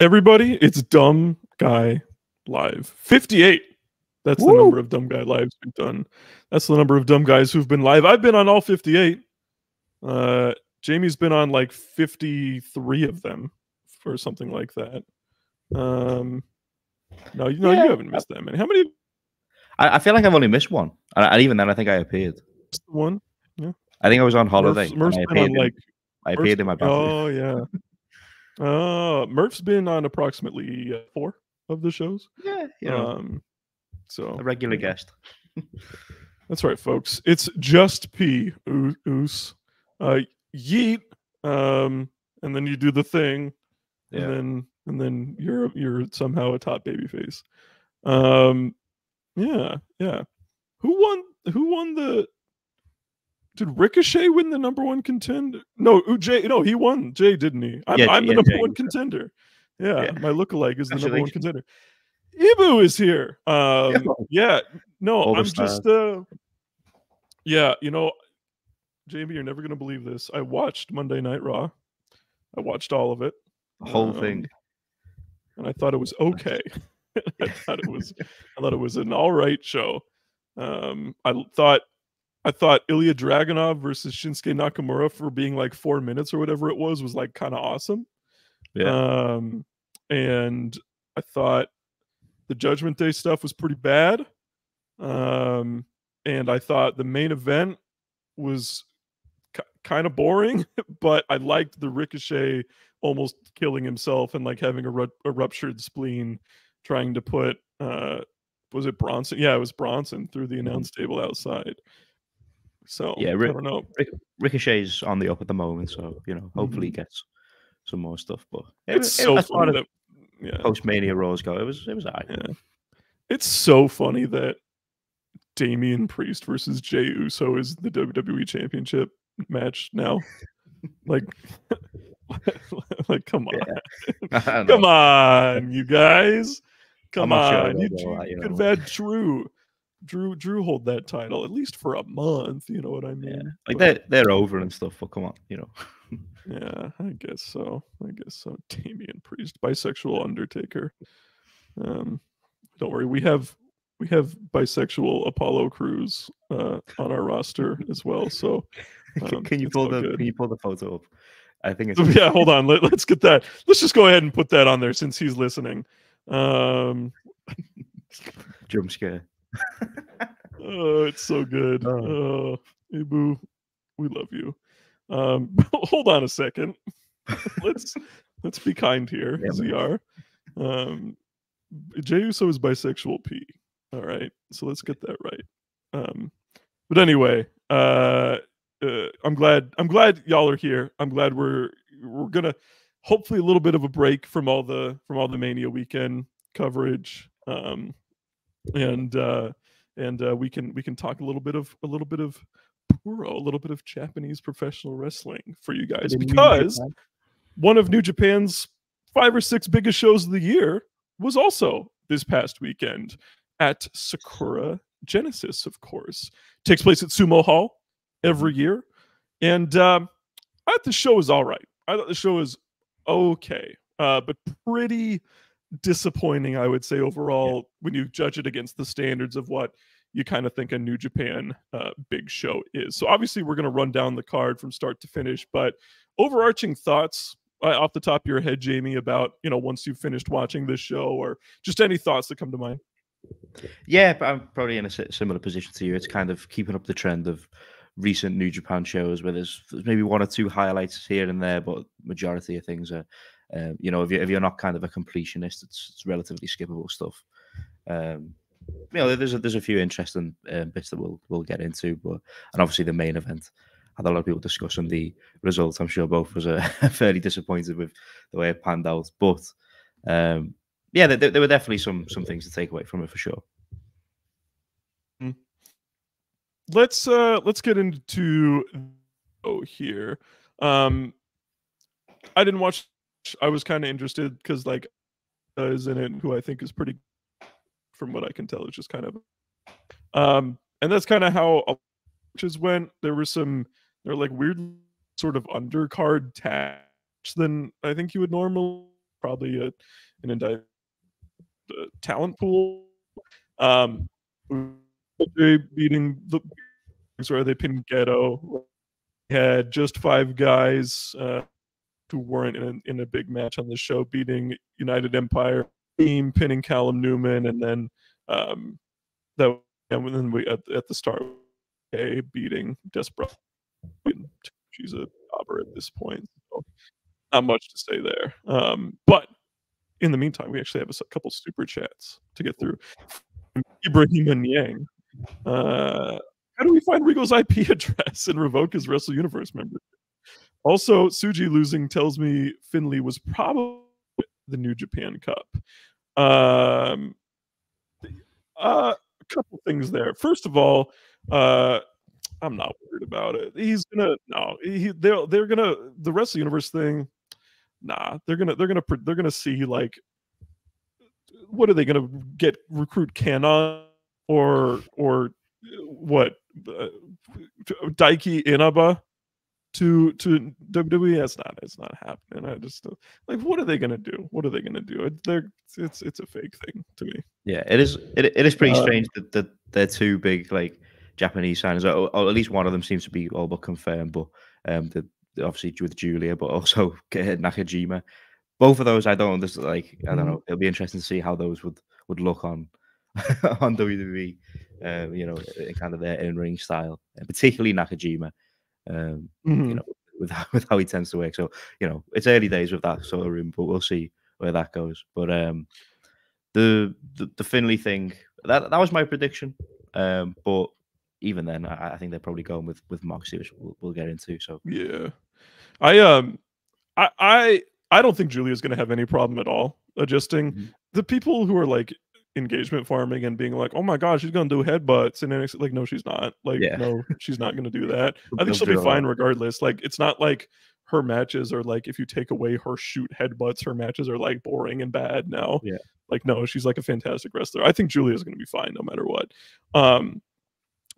everybody, it's Dumb Guy Live 58. That's the number of Dumb Guy Lives we've done. That's the number of dumb guys who've been live. I've been on all 58. Jamie's been on like 53 of them or something like that. No, you haven't missed that many. How many? I feel like I've only missed one, and even then, I think I appeared. One, yeah. I think I was on holiday. Murph's been on I appeared in my bathroom. Oh yeah. Murph's been on approximately 4 of the shows. Yeah, you know, so a regular guest. That's right, folks. It's just P. Oos. Yeet. And then you do the thing. Yeah. And then you're somehow a top baby face. Yeah. Who won the Did Ricochet win the #1 contender? No, Jay. No, he won. Jay, didn't he? I'm the #1 contender. Yeah, my lookalike is the #1 contender. Ibu is here. Yeah. No, I'm just. Yeah, Jamie, you're never gonna believe this. I watched Monday Night Raw. I watched all of it. The whole thing. And I thought it was okay. I thought it was an all right show. I thought Ilya Dragunov versus Shinsuke Nakamura for being like 4 minutes or whatever it was like kind of awesome. Yeah. And I thought the Judgment Day stuff was pretty bad. And I thought the main event was kind of boring, but I liked the Ricochet almost killing himself and like having a ruptured spleen, trying to put was it Bronson? Yeah, it was Bronson through the announce table outside. So yeah, I don't know. Ricochet's on the up at the moment, so hopefully he gets some more stuff. But it's so funny that post-Mania Raws go. It was alright. Yeah. It's so funny that Damian Priest versus Jey Uso is the WWE Championship match now. like come on. Yeah. Come on, you guys. Come on. Sure You could have had Drew hold that title at least for a month, you know what I mean? Yeah. Like they're over and stuff, but come on, Yeah, I guess so. Damian Priest, bisexual Undertaker. Don't worry, we have bisexual Apollo Crews on our roster as well. So can you pull the photo up? I think it's yeah. Hold on, let's get that. Let's just go ahead and put that on there since he's listening. Jump scare. Oh, it's so good. Ibu, we love you. Hold on a second. let's be kind here, ZR. Jey Uso is bisexual P. All right, so let's get that right. But anyway, I'm glad y'all are here. I'm glad we're gonna hopefully a little bit of a break from all the Mania weekend coverage, and we can talk a little bit of Puro, a little bit of Japanese professional wrestling for you guys, because one of New Japan's 5 or 6 biggest shows of the year was also this past weekend at Sakura Genesis, of course. Takes place at Sumo Hall every year. And I thought the show was all right. I thought the show was okay, but pretty disappointing, I would say, overall, when you judge it against the standards of what you kind of think a New Japan big show is. So obviously we're going to run down the card from start to finish, but overarching thoughts off the top of your head, Jamie, about, once you've finished watching this show, or just any thoughts that come to mind? Yeah, but I'm probably in a similar position to you. It's kind of keeping up the trend of recent New Japan shows where there's maybe 1 or 2 highlights here and there, but majority of things are, if you're not kind of a completionist, it's relatively skippable stuff. There's a few interesting bits that we'll get into, and obviously the main event had a lot of people discussing the results. I'm sure both was fairly disappointed with the way it panned out, but there were definitely some things to take away from it for sure. Let's get into here. I didn't watch. I was kind of interested because is in it, who I think is pretty, from what I can tell, it's just kind of, and that's kind of how matches went. There were like weird sort of undercard tags than I think you would normally probably an indictment talent pool. Beating the where they pinned Ghetto. Had just 5 guys who weren't in a big match on the show, beating United Empire team, pinning Callum Newman, and then that and then we at the start beating Desperate. She's a jobber at this point, so not much to say there. But in the meantime, we actually have a couple super chats to get through. Ibrahim and Yang. How do we find Regal's IP address and revoke his Wrestle Universe membership? Also, Suji losing tells me Finley was probably the New Japan Cup. A couple things there. First of all, I'm not worried about it. He's gonna they're gonna the Wrestle Universe thing. Nah, they're gonna see like what are they gonna recruit Canon or what Daiki Inaba to WWE? It's not happening. I just like what are they gonna do? What are they gonna do? It's a fake thing to me. Yeah, it is pretty strange that they're two big like Japanese signers, or at least one of them seems to be all but confirmed. But obviously with Julia, but also Nakajima. Both of those I don't understand. Like I don't know. It'll be interesting to see how those would look on on WWE. You know, in kind of their in-ring style, and particularly Nakajima. You know, with how he tends to work. So you know, it's early days with that sort of room, but we'll see where that goes. But the Finley thing, that was my prediction. But even then, I think they're probably going with Moxie, which we'll get into. So yeah, I don't think Julia's going to have any problem at all adjusting. The people who are like engagement farming and being like, oh my gosh, she's going to do headbutts, and then it's like, no, she's not. Like, no, she's not going to do that. I think she'll be fine regardless. Like, it's not like her matches are like, if you take away her shoot headbutts, her matches are like boring and bad now. Yeah. Like, no, she's like a fantastic wrestler. I think Julia's going to be fine no matter what.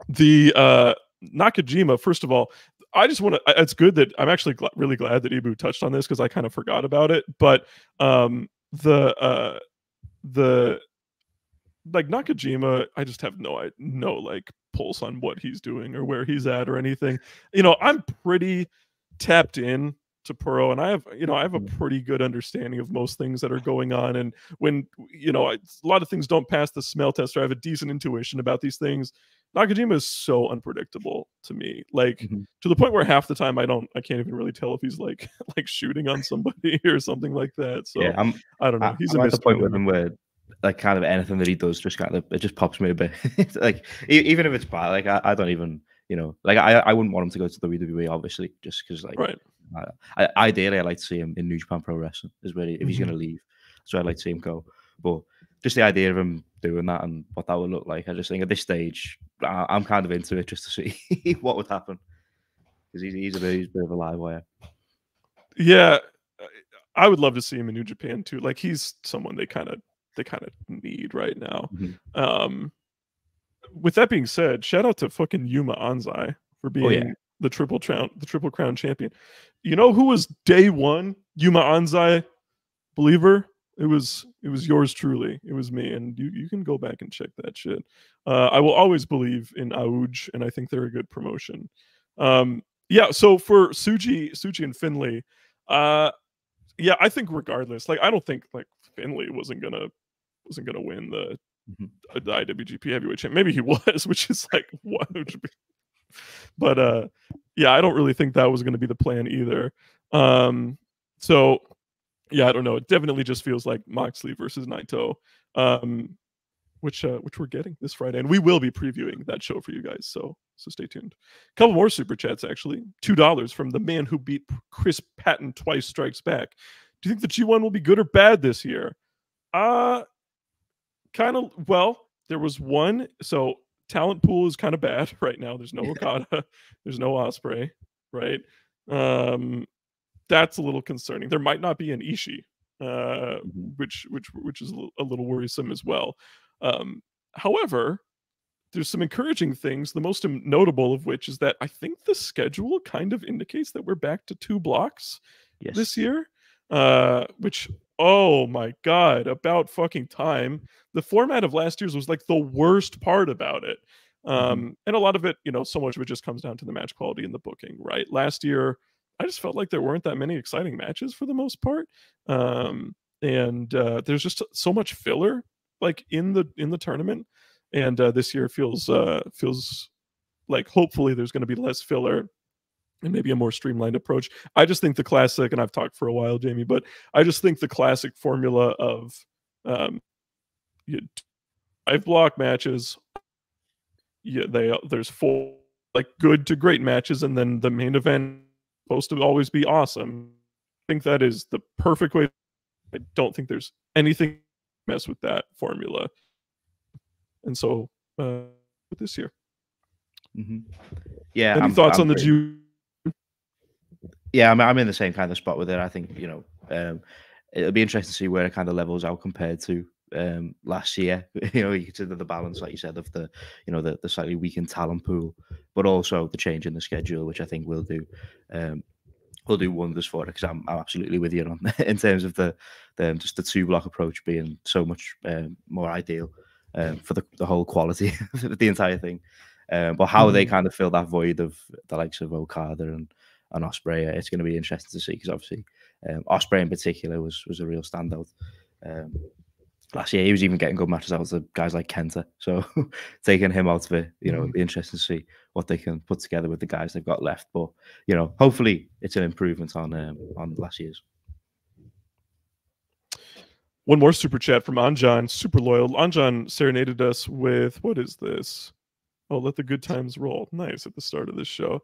The Nakajima, first of all, I just want to. It's good that I'm actually really glad that Ibu touched on this because I kind of forgot about it. But the like Nakajima, I just have no like pulse on what he's doing or where he's at or anything. You know, I'm pretty tapped in to Puro, and I have a pretty good understanding of most things that are going on. And when a lot of things don't pass the smell test, or I have a decent intuition about these things. Nakajima is so unpredictable to me, like to the point where half the time I can't even really tell if he's like shooting on somebody or something like that. So yeah, I don't know. He's at the point with him where like kind of anything that he does just kind of it just pops me a bit. Like even if it's bad, like I don't even like I wouldn't want him to go to the WWE obviously just because like right. Ideally I'd like to see him in New Japan Pro Wrestling is where if he's going to leave, so I'd like to see him go. But just the idea of him doing that and what that would look like, I just think at this stage I'm kind of into it just to see what would happen because he's a bit of a live wire. Yeah, I would love to see him in New Japan too. Like he's someone they kind of need right now. With that being said, shout out to fucking Yuma Anzai for being the Triple Crown champion. You know who was day one Yuma Anzai believer? It was yours truly. It was me, and you can go back and check that shit. I will always believe in Auj, and I think they're a good promotion. Yeah. So for Suji and Finley, yeah, I think regardless, like I don't think like Finley wasn't gonna win the IWGP Heavyweight Champ. Maybe he was, which is like what. But yeah, I don't really think that was going to be the plan either. So yeah, I don't know. It definitely just feels like Moxley versus Naito, which we're getting this Friday, and we will be previewing that show for you guys. So stay tuned. A couple more super chats actually. $2 from the man who beat Chris Patton twice strikes back. Do you think the G1 will be good or bad this year? Kind of. Well, there was one. So talent pool is kind of bad right now. There's no Okada. There's no Ospreay. Right. That's a little concerning. There might not be an Ishii, which is a little worrisome as well. However, there's some encouraging things. The most notable of which is that I think the schedule kind of indicates that we're back to 2 blocks this year, which Oh my God, about fucking time. The format of last year's was like the worst part about it. And a lot of it, you know, so much of it just comes down to the match quality and the booking, right? Last year, I just felt like there weren't that many exciting matches for the most part. And there's just so much filler like in the tournament. And this year feels like hopefully there's going to be less filler and maybe a more streamlined approach. I just think the classic, and I've talked for a while, Jamie, but I just think the classic formula of 5 block matches, there's 4 like good to great matches, and then the main event is supposed to always be awesome. I think that is the perfect way. I don't think there's anything mess with that formula, and so this year. Yeah. Any thoughts on the Jew? Yeah, I'm in the same kind of spot with it. I think, you know, it'll be interesting to see where it kind of levels out compared to last year. You know, you consider the balance, like you said, of the, you know, the slightly weakened talent pool, but also the change in the schedule, which I think will do wonders for it. Because I'm absolutely with you on in terms of the just the 2-block approach being so much more ideal for the whole quality of the entire thing. But how they kind of fill that void of the likes of Okada and Ospreay, it's going to be interesting to see, because obviously Ospreay in particular was a real standout. Last year he was even getting good matches out of guys like Kenta, so taking him out of it, you know, it'll be interesting to see what they can put together with the guys they've got left. But you know, hopefully it's an improvement on last year's. One more super chat from Anjan, super loyal. Anjan serenaded us with, what is this? Oh, let the good times roll. Nice at the start of this show.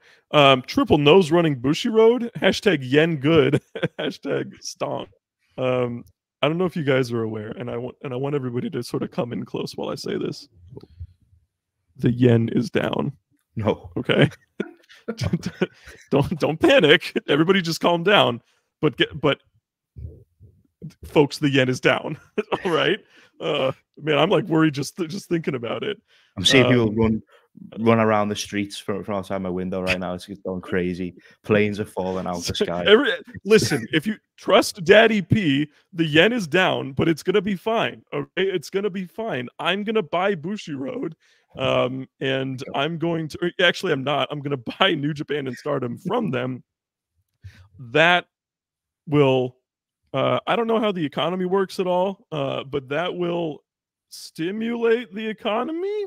Triple nose running Bushi Road. Hashtag yen good. Hashtag stomp. I don't know if you guys are aware, and I want everybody to sort of come in close while I say this. The yen is down. No. Okay. don't panic. Everybody just calm down. But folks, the yen is down. All right. Man, I'm like worried just thinking about it. I'm seeing people run around the streets from outside my window right now. It's going crazy. Planes are falling out the sky. Listen, if you trust Daddy P, the yen is down, but it's gonna be fine. Okay, it's gonna be fine. I'm gonna buy Bushi Road, and I'm going to. Actually, I'm not. I'm gonna buy New Japan and Stardom from them. That will. I don't know how the economy works at all, but that will stimulate the economy.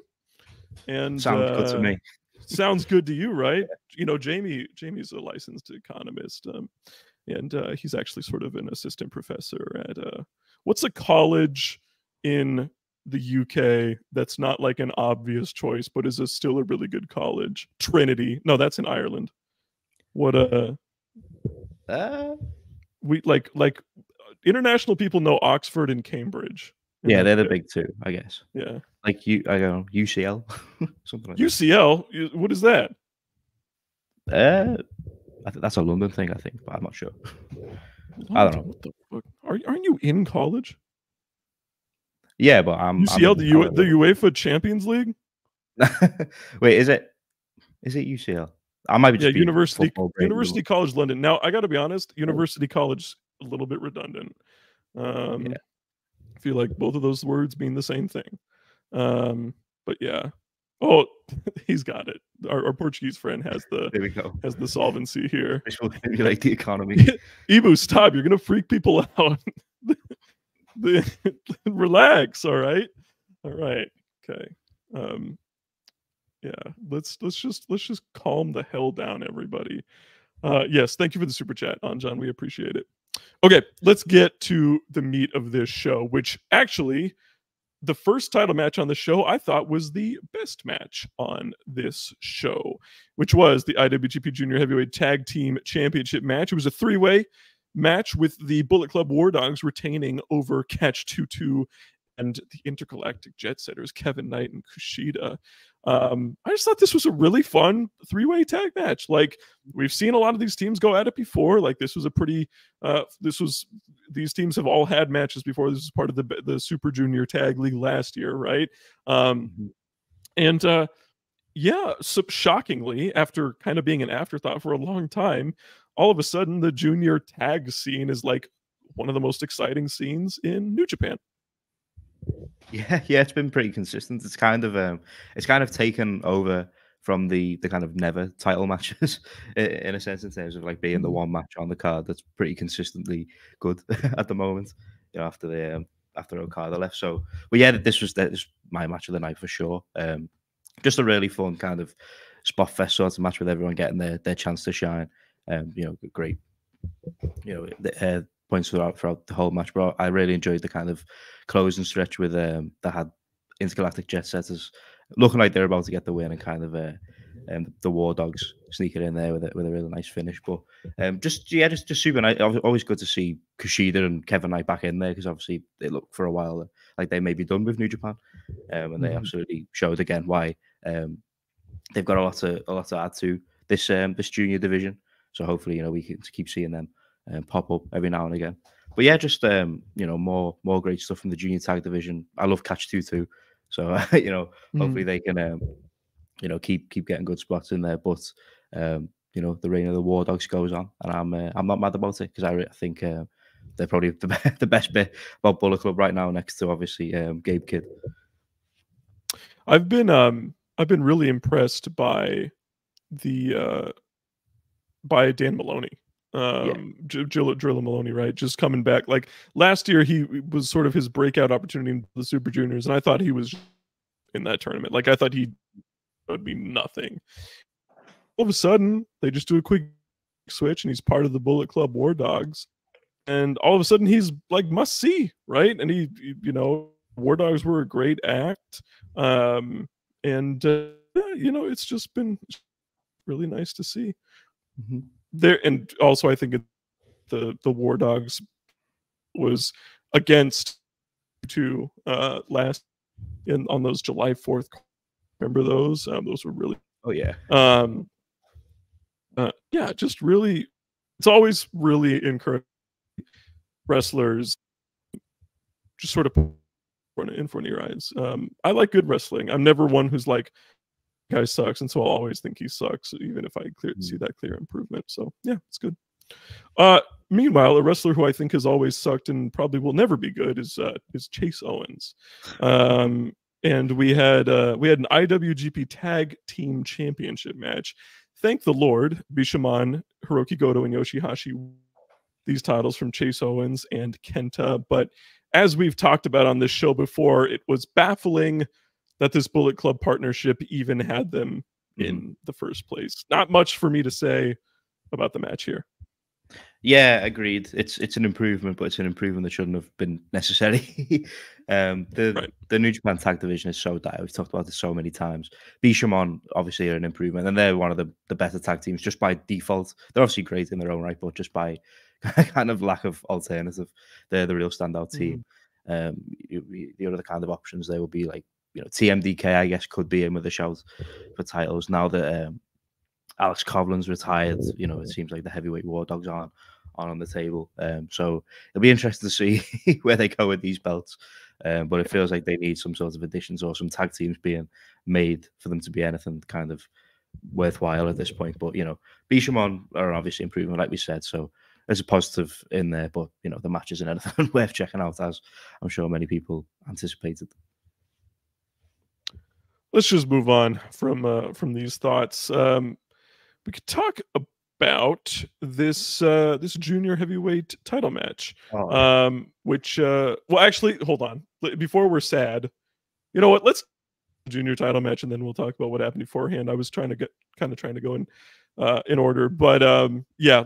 And sounds good to me. Sounds good to you, right? You know, Jamie's a licensed economist, and he's actually sort of an assistant professor at what's a college in the UK that's not like an obvious choice, but is still a really good college? Trinity. No, that's in Ireland. What we like international people know Oxford and Cambridge. Yeah, they're the big two, I guess. Yeah. Like I don't know, UCL, something like UCL. That. What is that? I think that's a London thing, I think, but I'm not sure. I don't know. What the fuck? Aren't you in college? Yeah, but I'm UCL, the UEFA Champions League. Wait, is it UCL? I might be just University College London. Now I got to be honest, University College a little bit redundant. Yeah. I feel like both of those words mean the same thing. But yeah. Oh, he's got it. Our Portuguese friend has the solvency here. This will stimulate the economy. Ibu, stop! You're gonna freak people out. Relax. All right. Okay. Yeah. Let's just calm the hell down, everybody. Yes. Thank you for the super chat, Anjan. We appreciate it. Okay, let's get to the meat of this show, which actually, the first title match on the show, I thought was the best match on this show, which was the IWGP Junior Heavyweight Tag Team Championship match. It was a 3-way match with the Bullet Club War Dogs retaining over Catch 22 and the Intergalactic Jet Setters, Kevin Knight and Kushida. I just thought this was a really fun 3-way tag match. Like, we've seen a lot of these teams go at it before. Like, this was a pretty these teams have all had matches before. This is part of the Super Junior Tag League last year, right? And yeah, so shockingly, after kind of being an afterthought for a long time, all of a sudden the junior tag scene is like one of the most exciting scenes in New Japan. Yeah, it's been pretty consistent. It's kind of taken over from the kind of never title matches in a sense, in terms of like being the one match on the card that's pretty consistently good at the moment. You know, after Okada left. So, but yeah, this was my match of the night for sure. Just a really fun kind of spot fest sort of match with everyone getting their chance to shine. You know, great. You know, the points throughout the whole match. But I really enjoyed the kind of closing stretch with that had Intergalactic Jet Setters looking like they're about to get the win, and kind of the War Dogs sneaking in there with a really nice finish. But just super nice. Always good to see Kushida and Kevin Knight back in there, because obviously they looked for a while like they may be done with New Japan, and they absolutely showed again why they've got a lot to add to this junior division. So hopefully, you know, we can keep seeing them pop up every now and again. But yeah, just you know, more great stuff from the junior tag division. I love Catch 2-2, so you know, hopefully they can you know, keep getting good spots in there. But you know, the reign of the War Dogs goes on, and I'm not mad about it, because I think they're probably the best bit about Bullet Club right now, next to obviously Gabe Kidd. I've been really impressed by the by Dan Maloney. Drilla Maloney, right? Just coming back. Like last year, he was sort of his breakout opportunity in the Super Juniors, and I thought he was in that tournament. Like I thought he would be nothing. All of a sudden, they just do a quick switch, and he's part of the Bullet Club War Dogs. And all of a sudden, he's like must see, right? And he you know, War Dogs were a great act, and you know, it's just been really nice to see. There, and also I think the War Dogs was against to last on those July 4th. Remember those? Those were really yeah, just really. It's always really encouraging wrestlers just sort of in front of your eyes. I like good wrestling. I'm never one who's like, guy sucks, and so I'll always think he sucks, even if I see that clear improvement. So yeah, it's good. Meanwhile, a wrestler who I think has always sucked and probably will never be good is Chase Owens. And we had an IWGP Tag Team Championship match. Thank the Lord, Bishamon, Hiroki Goto, and Yoshihashi these titles from Chase Owens and Kenta. But as we've talked about on this show before, it was baffling that this Bullet Club partnership even had them in the first place. Not much for me to say about the match here. Yeah, agreed. It's an improvement, but it's an improvement that shouldn't have been necessary. The New Japan Tag Division is so dire. We've talked about this so many times. Bishamon obviously are an improvement, and they're one of the better tag teams just by default. They're obviously great in their own right, but just by kind of lack of alternative, they're the real standout team. The other kind of options there would be like, you know, TMDK, I guess, could be in with a shout for titles now that Alex Kovlin's retired. You know, it seems like the heavyweight War Dogs aren't on the table. So it'll be interesting to see where they go with these belts. But it feels like they need some sort of additions or some tag teams being made for them to be anything kind of worthwhile at this point. But, you know, Bishamon are obviously improving, like we said. So there's a positive in there. But, you know, the match isn't anything worth checking out, as I'm sure many people anticipated. Let's just move on from these thoughts. We could talk about this junior heavyweight title match, which well, actually, hold on. Before we're sad, you know what? Let's junior title match, and then we'll talk about what happened beforehand. I was trying to go in order, but yeah,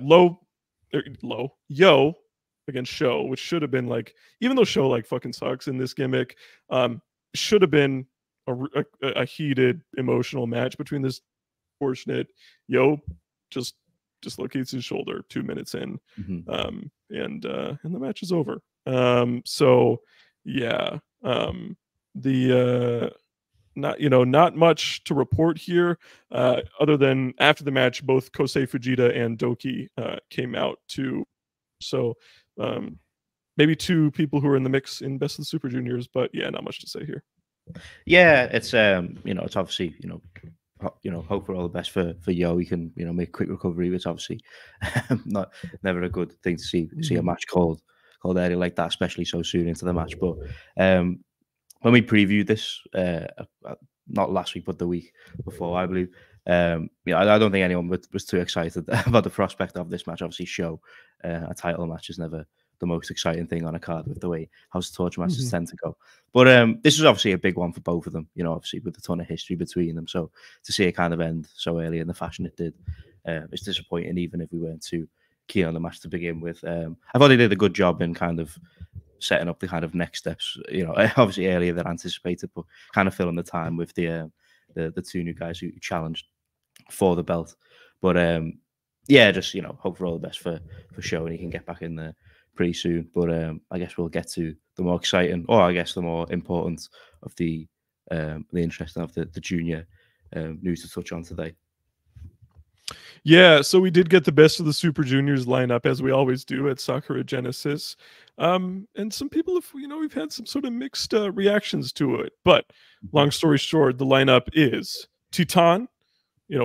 Yo against Show, which should have been like, even though Show like fucking sucks in this gimmick, should have been a heated emotional match between this fortunate Yo just dislocates his shoulder 2 minutes in, and the match is over. So yeah, not much to report here, other than after the match, both Kosei Fujita and Doki came out too. So maybe two people who are in the mix in Best of the Super Juniors, but yeah, not much to say here. Yeah, it's you know, it's obviously, you know, hope for all the best for Yo. He can, you know, make a quick recovery. It's obviously never a good thing to see a match called called early like that, especially so soon into the match. But when we previewed this, not last week, but the week before, I believe, I don't think anyone was too excited about the prospect of this match. Obviously, a title match is never the most exciting thing on a card with the way House of Torture matches tend to go. But this is obviously a big one for both of them, obviously with a ton of history between them. So to see it kind of end so early in the fashion it did, it's disappointing, even if we weren't too keen on the match to begin with. I thought they did a good job in kind of setting up the kind of next steps, obviously earlier than anticipated, but kind of filling the time with the two new guys who challenged for the belt. But just hope for all the best for Show, and he can get back in there pretty soon. But I guess we'll get to the more exciting, or I guess the more important of the interesting of the junior news to touch on today. Yeah, so we did get the best of the Super Juniors lineup, as we always do at Sakura Genesis. And some people have, we've had some sort of mixed reactions to it. But long story short, the lineup is Titan,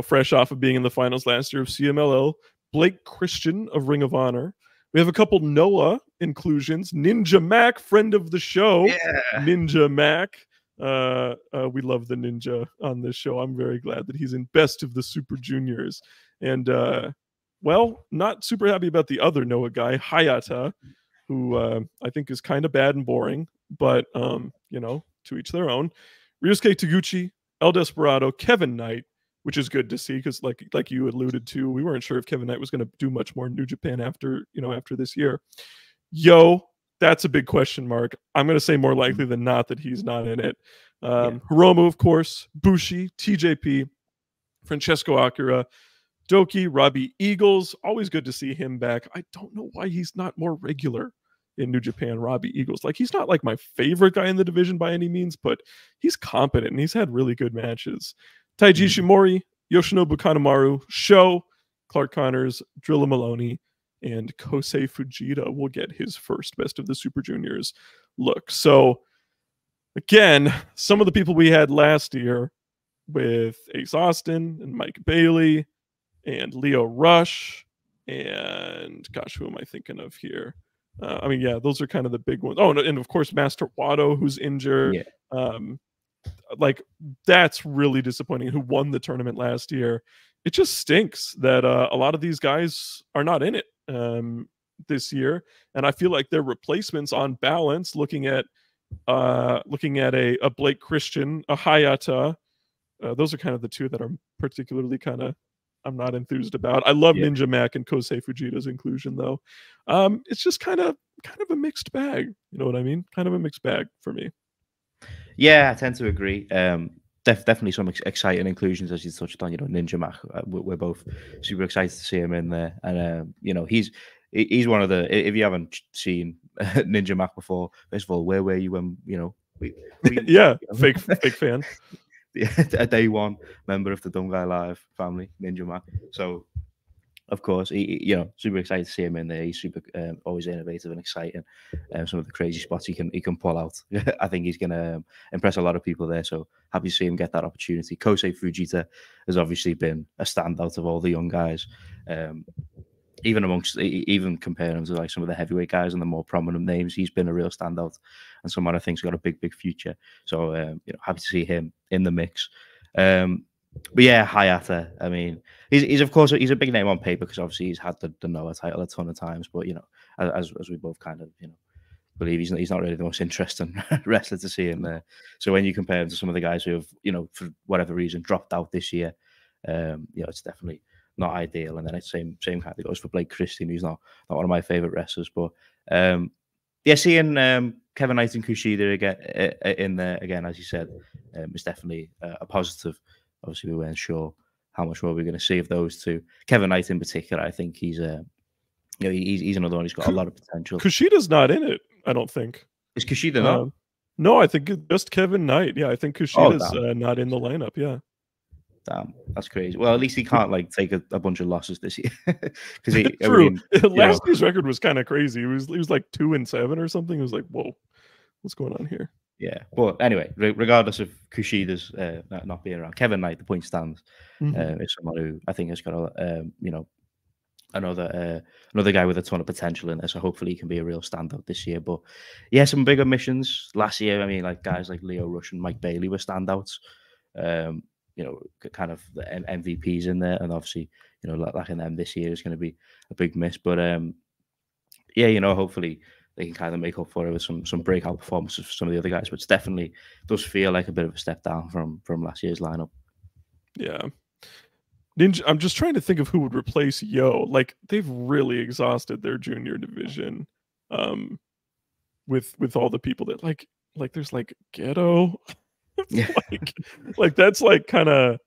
fresh off of being in the finals last year of CMLL, Blake Christian of Ring of Honor. We have a couple Noah inclusions, Ninja Mac, friend of the show, Ninja Mac. We love the Ninja on this show. I'm very glad that he's in best of the Super Juniors. And not super happy about the other Noah guy, Hayata, who I think is kind of bad and boring, but to each their own. Ryusuke Taguchi, El Desperado, Kevin Knight, which is good to see, because like you alluded to, we weren't sure if Kevin Knight was going to do much more in New Japan after this year. That's a big question mark. I'm going to say more likely than not that he's not in it. Hiromu, of course, Bushi, TJP, Francesco Akira, Doki, Robbie Eagles. Always good to see him back. I don't know why he's not more regular in New Japan, Robbie Eagles. He's not like my favorite guy in the division by any means, but he's competent and he's had really good matches. Taiji Shimori, Yoshinobu Kanemaru, Sho, Clark Connors, Drilla Maloney, and Kosei Fujita will get his first best of the Super Juniors look. So again, some of the people we had last year with Ace Austin and Mike Bailey and Leo Rush and gosh, who am I thinking of here? Those are kind of the big ones. Oh, and of course, Master Wado, who's injured. That's really disappointing. Who won the tournament last year? It just stinks that a lot of these guys are not in it this year, and I feel like their replacements on balance. Looking at a Blake Christian, a Hayata, those are kind of the two that I'm particularly I'm not enthused about. I love Ninja Mac and Kosei Fujita's inclusion, though. It's just kind of a mixed bag. You know what I mean? Kind of a mixed bag for me. Yeah, I tend to agree. Definitely some exciting inclusions, as you touched on. Ninja Mac. We're both super excited to see him in there, and he's one of the. If you haven't seen Ninja Mac before, first of all, where were you when fake fan. A day one member of the Dumb Guy Live family, Ninja Mac. So, of course, he super excited to see him in there. He's super, always innovative and exciting. Some of the crazy spots he can pull out. I think he's going to impress a lot of people there. So happy to see him get that opportunity. Kosei Fujita has obviously been a standout of all the young guys. Even comparing him to like some of the heavyweight guys and the more prominent names, he's been a real standout and someone I think's got a big future. So happy to see him in the mix. But yeah, Hayata. I mean, he's of course he's a big name on paper because obviously he's had the Noah title a ton of times. But as we both kind of believe, he's not really the most interesting wrestler to see in there. So when you compare him to some of the guys who have for whatever reason dropped out this year, it's definitely not ideal. And then it's same kind of goes for Blake Christian, who's not one of my favorite wrestlers. But seeing Kevin Knight and Kushida again in there again, as you said, is definitely a positive. Obviously, we weren't sure how much more we're going to see of those two. Kevin Knight in particular, I think he's he's another one who's got a lot of potential. Kushida's not in it, I don't think. Is Kushida not? No, I think just Kevin Knight. Yeah, I think Kushida's not in the lineup. Yeah. Damn, that's crazy. Well, at least he can't take a bunch of losses this year. Because true. Last year's record was kind of crazy. He was like 2-7 or something. It was like, whoa, what's going on here? Yeah, but anyway, regardless of Kushida's not being around, Kevin Knight, the point stands, is someone who I think has got a another guy with a ton of potential in there. So hopefully he can be a real standout this year. But yeah, some bigger missions last year. I mean, like guys like Leo Rush and Mike Bailey were standouts. You know, kind of the MVPs in there, and obviously, you know, lacking them this year is going to be a big miss. But yeah, you know, hopefully they can kind of make up for it with some breakout performances for some of the other guys. But it's definitely does feel like a bit of a step down from last year's lineup. Yeah. Ninja, I'm just trying to think of who would replace Yo. Like they've really exhausted their junior division, with all the people that like there's like Ghetto, Yeah. like that's like kind of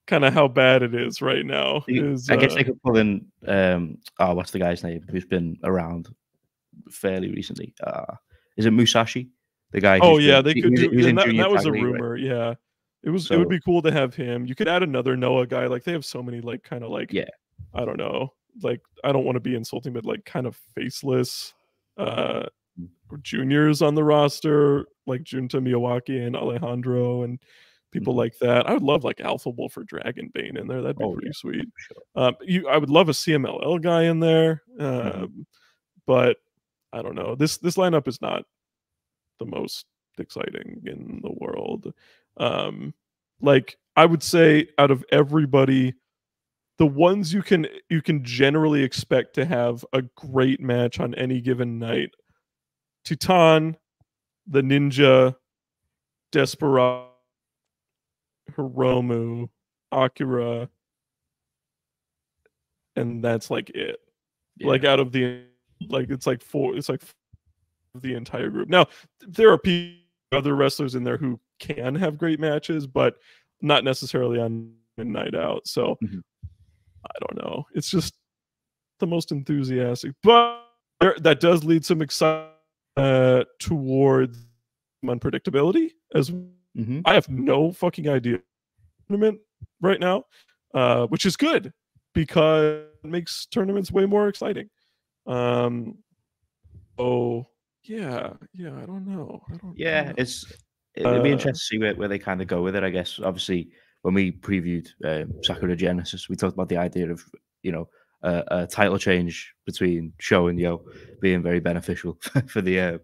how bad it is right now. I guess they could pull in what's the guy's name who's been around fairly recently? Is it Musashi? The guy? Oh yeah, they could do. And that was a rumor. Right? Yeah. It would be cool to have him. You could add another Noah guy. Like they have so many like kind of like, yeah, I don't know. Like I don't want to be insulting, but like kind of faceless juniors on the roster, like Junta Miyawaki and Alejandro and people like that. I would love like Alpha Wolf or Dragonbane in there. That'd be pretty sweet. Sure. I would love a CMLL guy in there. But I don't know. This lineup is not the most exciting in the world. Like I would say out of everybody, the ones you can generally expect to have a great match on any given night: Titan, the Ninja, Desperado, Hiromu, Akira, and that's like it. Yeah. Like out of the it's like the entire group. Now there are other wrestlers in there who can have great matches, but not necessarily on a night out. So I don't know. It's just the most enthusiastic, but that does lead some excitement towards unpredictability as I have no fucking idea tournament right now, which is good because it makes tournaments way more exciting. Oh yeah, I don't know. It'd be interesting to see where they kind of go with it. I guess obviously when we previewed Sakura Genesis, we talked about the idea of, you know, a title change between Sho and Yo being very beneficial for the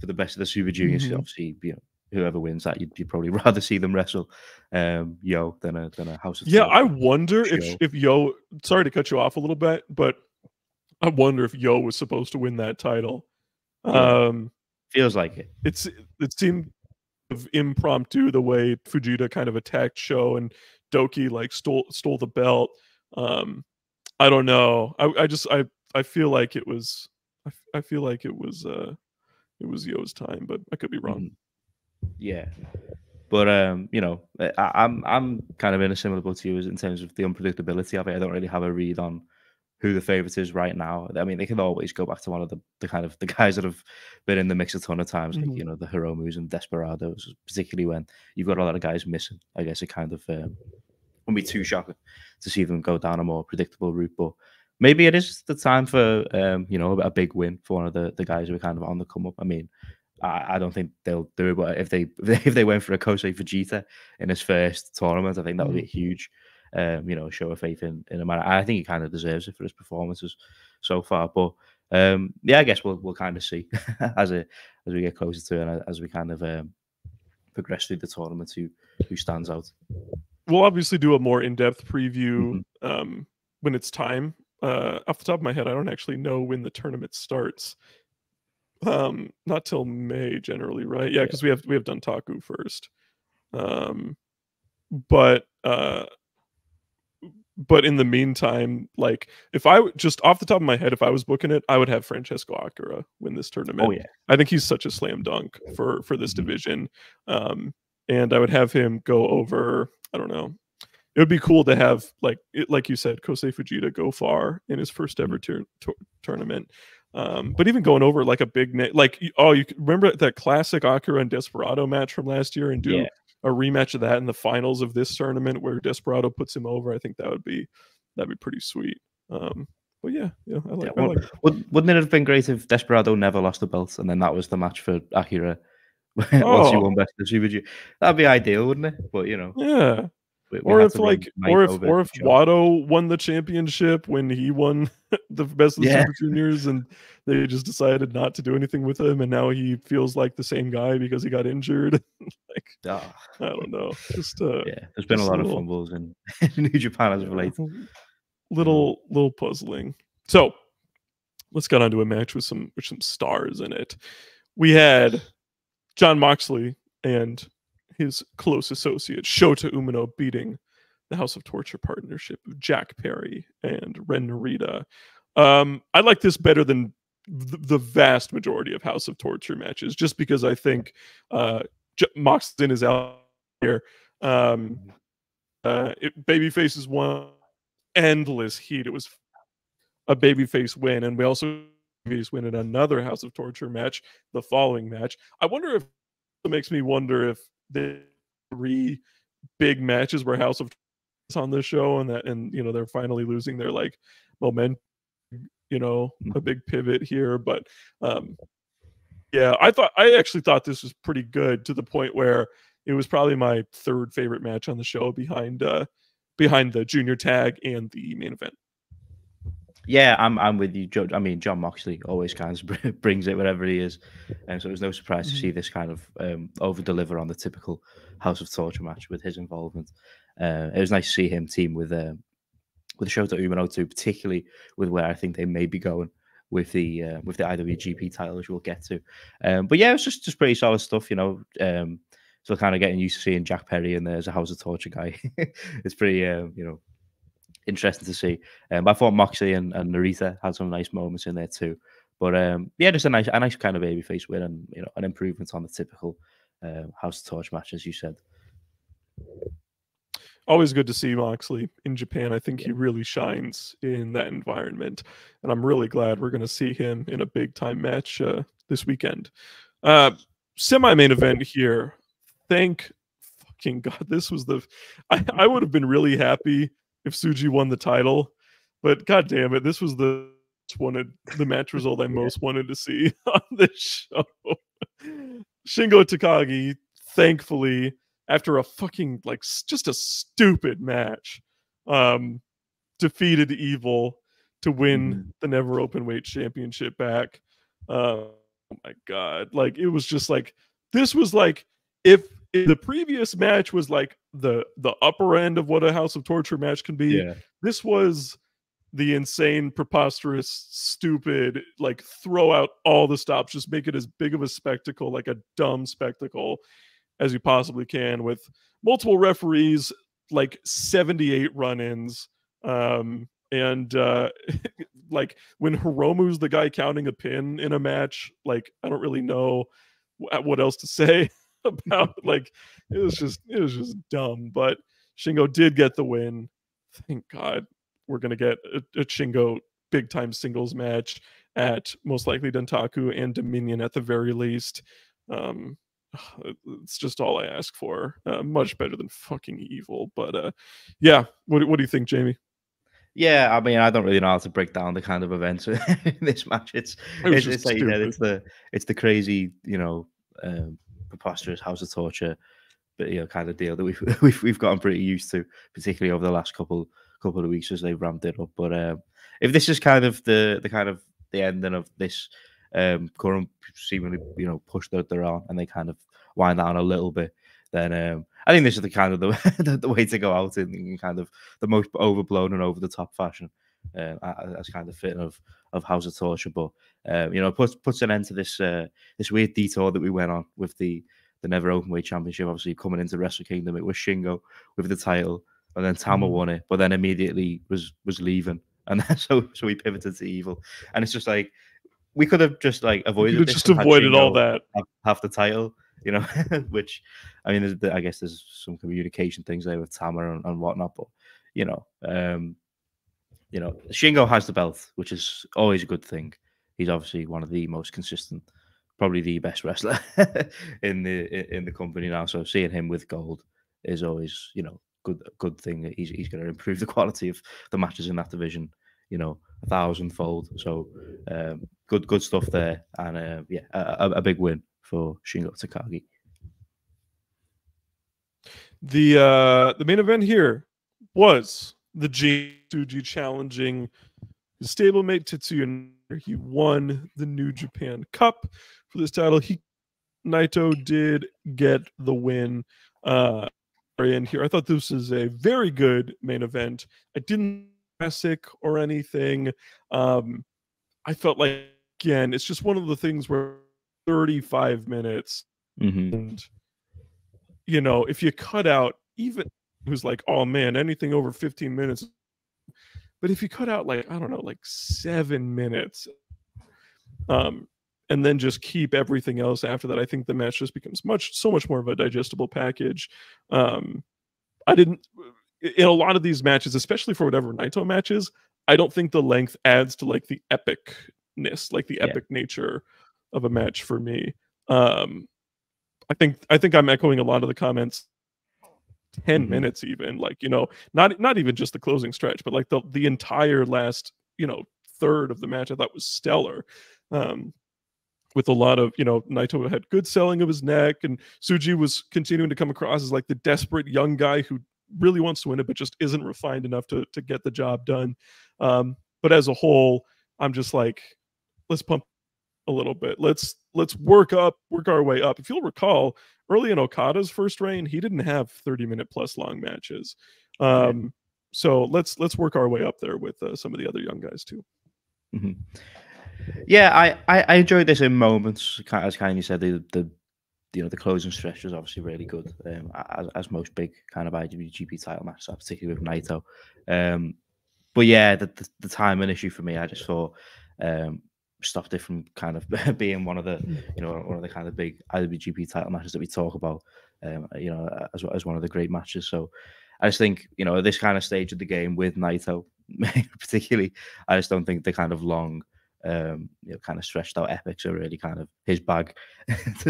best of the Super Juniors. Obviously, you know, whoever wins that, you'd probably rather see them wrestle Yo than a House of Yeah, I wonder if Yo. Sorry to cut you off a little bit, but I wonder if Yo was supposed to win that title. Feels like it. It seemed impromptu the way Fujita kind of attacked Sho and Doki like stole the belt. I don't know. I feel like it was Yo's time, but I could be wrong. Yeah. But you know, I'm kind of in a similar boat to you in terms of the unpredictability of it. I don't really have a read on who the favorite is right now. I mean, they can always go back to one of the kind of the guys that have been in the mix a ton of times, like, you know, the Hiromus and Desperados, particularly when you've got a lot of guys missing. I guess it kind of won't be too shocking to see them go down a more predictable route. But maybe it is the time for you know, a big win for one of the guys who are kind of on the come up. I mean, I don't think they'll do it, but if they went for a Kosei Fujita in his first tournament, I think that would be a huge you know, show of faith in a man. I think he kind of deserves it for his performances so far. But yeah, I guess we'll kind of see as we get closer to it and as we kind of progress through the tournament who stands out. We'll obviously do a more in-depth preview when it's time. Off the top of my head, I don't actually know when the tournament starts. Not till May generally, right? Yeah, because we have Dantaku first. But in the meantime, like if I just off the top of my head, if I was booking it, I would have Francesco Akira win this tournament. Oh yeah, I think he's such a slam dunk for this division, and I would have him go over. I don't know. It would be cool to have like you said, Kosei Fujita go far in his first ever tournament. But even going over like a big name, like you remember that classic Akira and Desperado match from last year, and do a rematch of that in the finals of this tournament where Desperado puts him over. I think that'd be pretty sweet. But yeah, I like. Wouldn't it have been great if Desperado never lost the belt and then that was the match for Akira once he won Best of Super Junior? That'd be ideal, wouldn't it? But you know, yeah. or if Watto won the championship when he won the best of the Super Juniors, and they just decided not to do anything with him, and now he feels like the same guy because he got injured. I don't know. Just there's been a lot of fumbles in New Japan as of late. Little puzzling. So let's get on to a match with some stars in it. We had Jon Moxley and his close associate Shota Umino beating the House of Torture partnership of Jack Perry and Ren Narita. I like this better than the vast majority of House of Torture matches, just because I think Moxley is out here. Babyface's won endless heat. It was a babyface win, and we also win in another House of Torture match the following match. I wonder if it makes me wonder if the 3 big matches where House of Torture is on this show, and they're finally losing their like momentum, a big pivot here. But I actually thought this was pretty good, to the point where it was probably my 3rd favorite match on the show behind the junior tag and the main event. Yeah, I'm with you, Joe. I mean, Jon Moxley always kind of brings it wherever he is, and so it was no surprise to see this kind of over deliver on the typical House of Torture match with his involvement. It was nice to see him team with Shota Umino too, particularly with where I think they may be going with the IWGP title, which we'll get to. But yeah, it was just pretty solid stuff, So kind of getting used to seeing Jack Perry in there as a House of Torture guy. It's pretty interesting to see. I thought Moxley and Narita had some nice moments in there too. But just a nice kind of babyface win, and an improvement on the typical House of Torture match, as you said. Always good to see Moxley in Japan. I think he really shines in that environment, and I'm really glad we're going to see him in a big time match this weekend. Semi-main event here. Thank fucking God, this was I would have been really happy if Tsuji won the title, but god damn it, this was the match result I most wanted to see on this show. Shingo Takagi, thankfully, after a fucking just a stupid match, defeated Evil to win the Never Openweight Championship back. Oh my god, it was just this was if the previous match was the upper end of what a House of Torture match can be, this was the insane, preposterous, stupid, throw out all the stops, just make it as big of a spectacle, a dumb spectacle as you possibly can, with multiple referees, 78 run-ins, and when Hiromu's the guy counting a pin in a match, I don't really know what else to say about it was just dumb. But Shingo did get the win. Thank God. We're gonna get a Shingo big time singles match at most likely Dentaku and Dominion at the very least. It's just all I ask for. Much better than fucking Evil. But yeah, what do you think, Jamie? Yeah, I mean, I don't really know how to break down the kind of events in this match. It's like you said, it's the crazy, preposterous House of Torture, but kind of deal that we've gotten pretty used to, particularly over the last couple of weeks as they've ramped it up. But if this is kind of the ending of this current seemingly push that they're on, and they kind of wind down a little bit, then I think this is the kind of the way to go out in kind of the most overblown and over the top fashion, as kind of fitting of House of Torture. But puts an end to this weird detour that we went on with the Never Openweight Championship. Obviously, coming into Wrestle Kingdom, it was Shingo with the title, and then Tama won it, but then immediately was leaving, and then so we pivoted to Evil, and it's just we could have just avoided this, just avoided all that, have the title. Which, I mean, I guess there's some communication things there with Tama and whatnot, but Shingo has the belt, which is always a good thing. He's obviously one of the most consistent, probably the best wrestler in the company now. So seeing him with gold is always, good thing. He's going to improve the quality of the matches in that division, 1,000-fold. So good stuff there, and a big win for Shingo Takagi. The main event here was the Tsuji challenging his stablemate Tetsuya. He won the New Japan Cup for this title. Naito did get the win. In here, I thought this was a very good main event. I didn't classic or anything. I felt like, again, it's just one of the things where 35 minutes, and you know, if you cut out even who's like, oh man, anything over 15 minutes, but if you cut out like, I don't know, like 7 minutes, and then just keep everything else after that, I think the match just becomes so much more of a digestible package. I didn't, in a lot of these matches, especially for whatever Naito matches, I don't think the length adds to like the epicness, like the epic nature of a match for me. I think I'm echoing a lot of the comments. 10 minutes even, like, you know, not even just the closing stretch, but like the entire last, you know, third of the match I thought was stellar. With a lot of, you know, Naito had good selling of his neck, and Tsuji was continuing to come across as like the desperate young guy who really wants to win it, but just isn't refined enough to get the job done. But as a whole, I'm just like, let's pump a little bit. Let's work our way up. If you'll recall, early in Okada's first reign, he didn't have 30-minute plus long matches. So let's work our way up there with some of the other young guys too. Yeah, I enjoyed this in moments. As Kanye said, the you know, the closing stretch was obviously really good, as most big kind of IWGP title matches are, particularly with Naito. But yeah, the timing issue for me, I just thought stopped it from kind of being one of the, you know, one of the kind of big IWGP title matches that we talk about, you know, as one of the great matches. So I just think, you know, at this kind of stage of the game with Naito, particularly, I just don't think the kind of long, you know, kind of stretched out epics are really kind of his bag,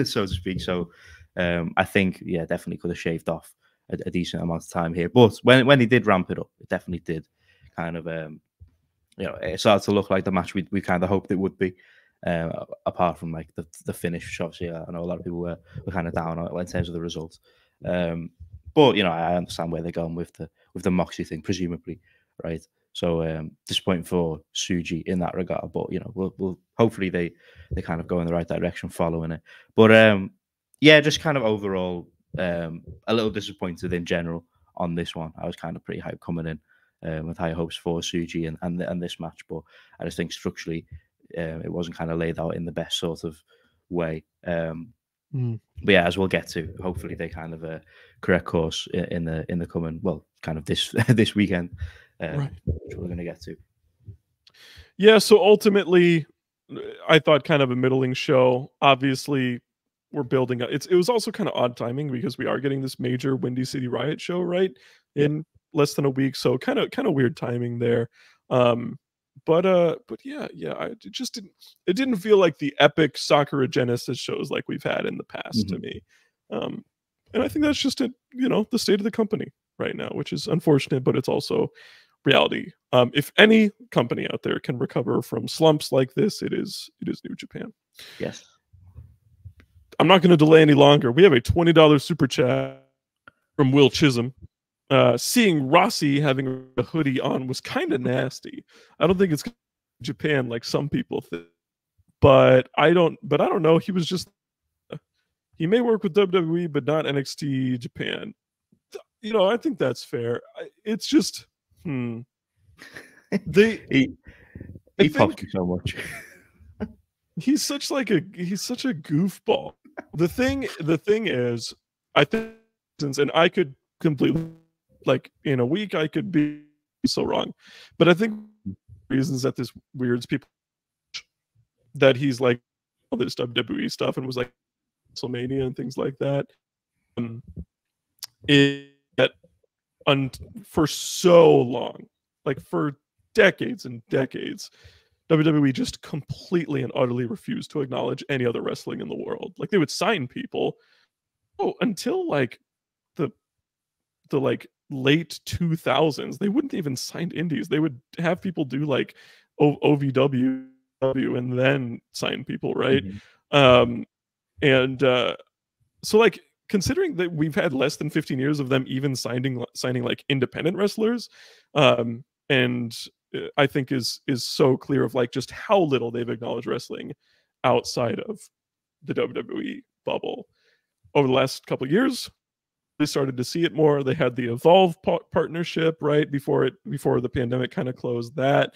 so to speak. So I think, yeah, definitely could have shaved off a decent amount of time here. But when he did ramp it up, it definitely did kind of, you know, it started to look like the match we kind of hoped it would be. Apart from like the finish, which obviously I know a lot of people were kind of down on it in terms of the results. But you know, I understand where they're going with the Moxie thing, presumably, right? So disappointing for Tsuji in that regard, but you know, we'll hopefully they kind of go in the right direction following it. But yeah, just kind of overall a little disappointed in general on this one. I was kind of pretty hyped coming in with high hopes for Tsuji and this match, but I just think structurally it wasn't kind of laid out in the best sort of way. But yeah, as we'll get to, hopefully they kind of correct course in the coming, well, kind of this weekend. Right. Which we're going to get to. Yeah, so ultimately, I thought kind of a middling show. Obviously, we're building up. It was also kind of odd timing because we are getting this major Windy City Riot show right in less than a week, so kind of weird timing there. But yeah, it didn't feel like the epic Sakura Genesis shows like we've had in the past to me. And I think that's just you know, the state of the company right now, which is unfortunate, but it's also reality. If any company out there can recover from slumps like this, it is New Japan. Yes. I'm not going to delay any longer. We have a $20 super chat from Will Chisholm. Seeing Rossi having a hoodie on was kind of nasty. I don't think it's Japan like some people think, but I don't know. He was just, he may work with WWE, but not NXT Japan. You know, I think that's fair. It's just, he pops you so much. He's such a goofball. The thing is, I think, and I could completely, like, in a week I could be so wrong, but I think reasons that this weirds people that he's like all this WWE stuff and was like WrestleMania and things like that. For so long, like for decades and decades, WWE just completely and utterly refused to acknowledge any other wrestling in the world. Like they would sign people until like the like late 2000s. They wouldn't even sign indies. They would have people do like OVW and then sign people, right? So like considering that we've had less than 15 years of them even signing like independent wrestlers, and I think is so clear of like just how little they've acknowledged wrestling outside of the WWE bubble. Over the last couple of years, they started to see it more. They had the Evolve partnership right before the pandemic kind of closed that.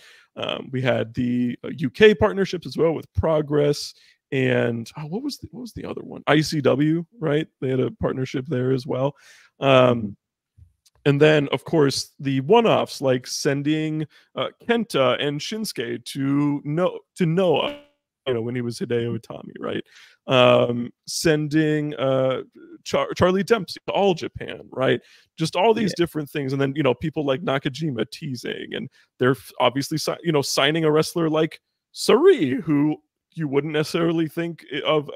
We had the UK partnerships as well with Progress, and what was the other one? ICW, right? They had a partnership there as well. And then, of course, the one-offs like sending Kenta and Shinsuke to Noah, when he was Hideo Itami, right? Sending Charlie Dempsey to All Japan, right? Just all these different things, and then people like Nakajima teasing, and they're obviously signing a wrestler like Sari, who you wouldn't necessarily think of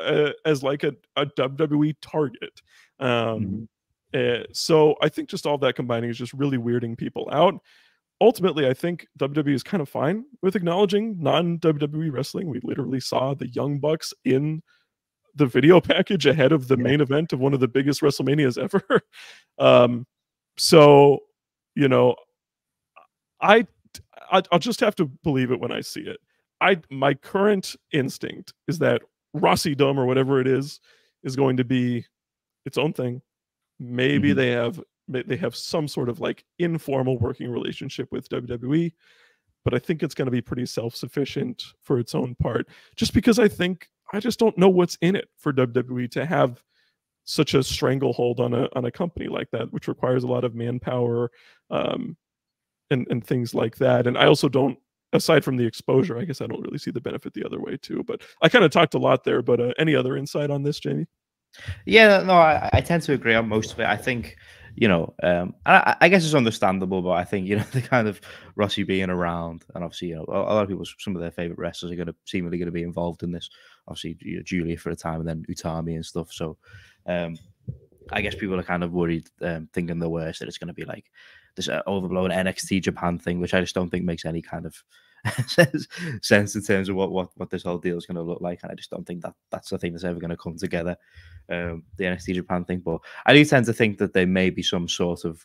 as like a WWE target. So I think just all that combining is just really weirding people out. Ultimately, I think WWE is kind of fine with acknowledging non-WWE wrestling. We literally saw the Young Bucks in the video package ahead of the main event of one of the biggest WrestleManias ever. So, I'll just have to believe it when I see it. My current instinct is that Rossi Dome or whatever it is going to be its own thing. Maybe they have some sort of like informal working relationship with WWE, but I think it's going to be pretty self-sufficient for its own part, just because I just don't know what's in it for WWE to have such a stranglehold on a company like that, which requires a lot of manpower and things like that. And I also don't, aside from the exposure, I guess I don't really see the benefit the other way too. But I kind of talked a lot there, but any other insight on this, Jamie? Yeah, no, I tend to agree on most of it. I think, I guess it's understandable, but I think, the kind of Rossi being around, and obviously, a lot of people, some of their favorite wrestlers are seemingly going to be involved in this. Obviously, Julia for a time, and then Utami and stuff. So, I guess people are kind of worried, thinking the worst, that it's going to be like this overblown NXT Japan thing, which I just don't think makes any kind of sense in terms of what this whole deal is going to look like. And I just don't think that's the thing that's ever going to come together, the NXT Japan thing. But I do tend to think that there may be some sort of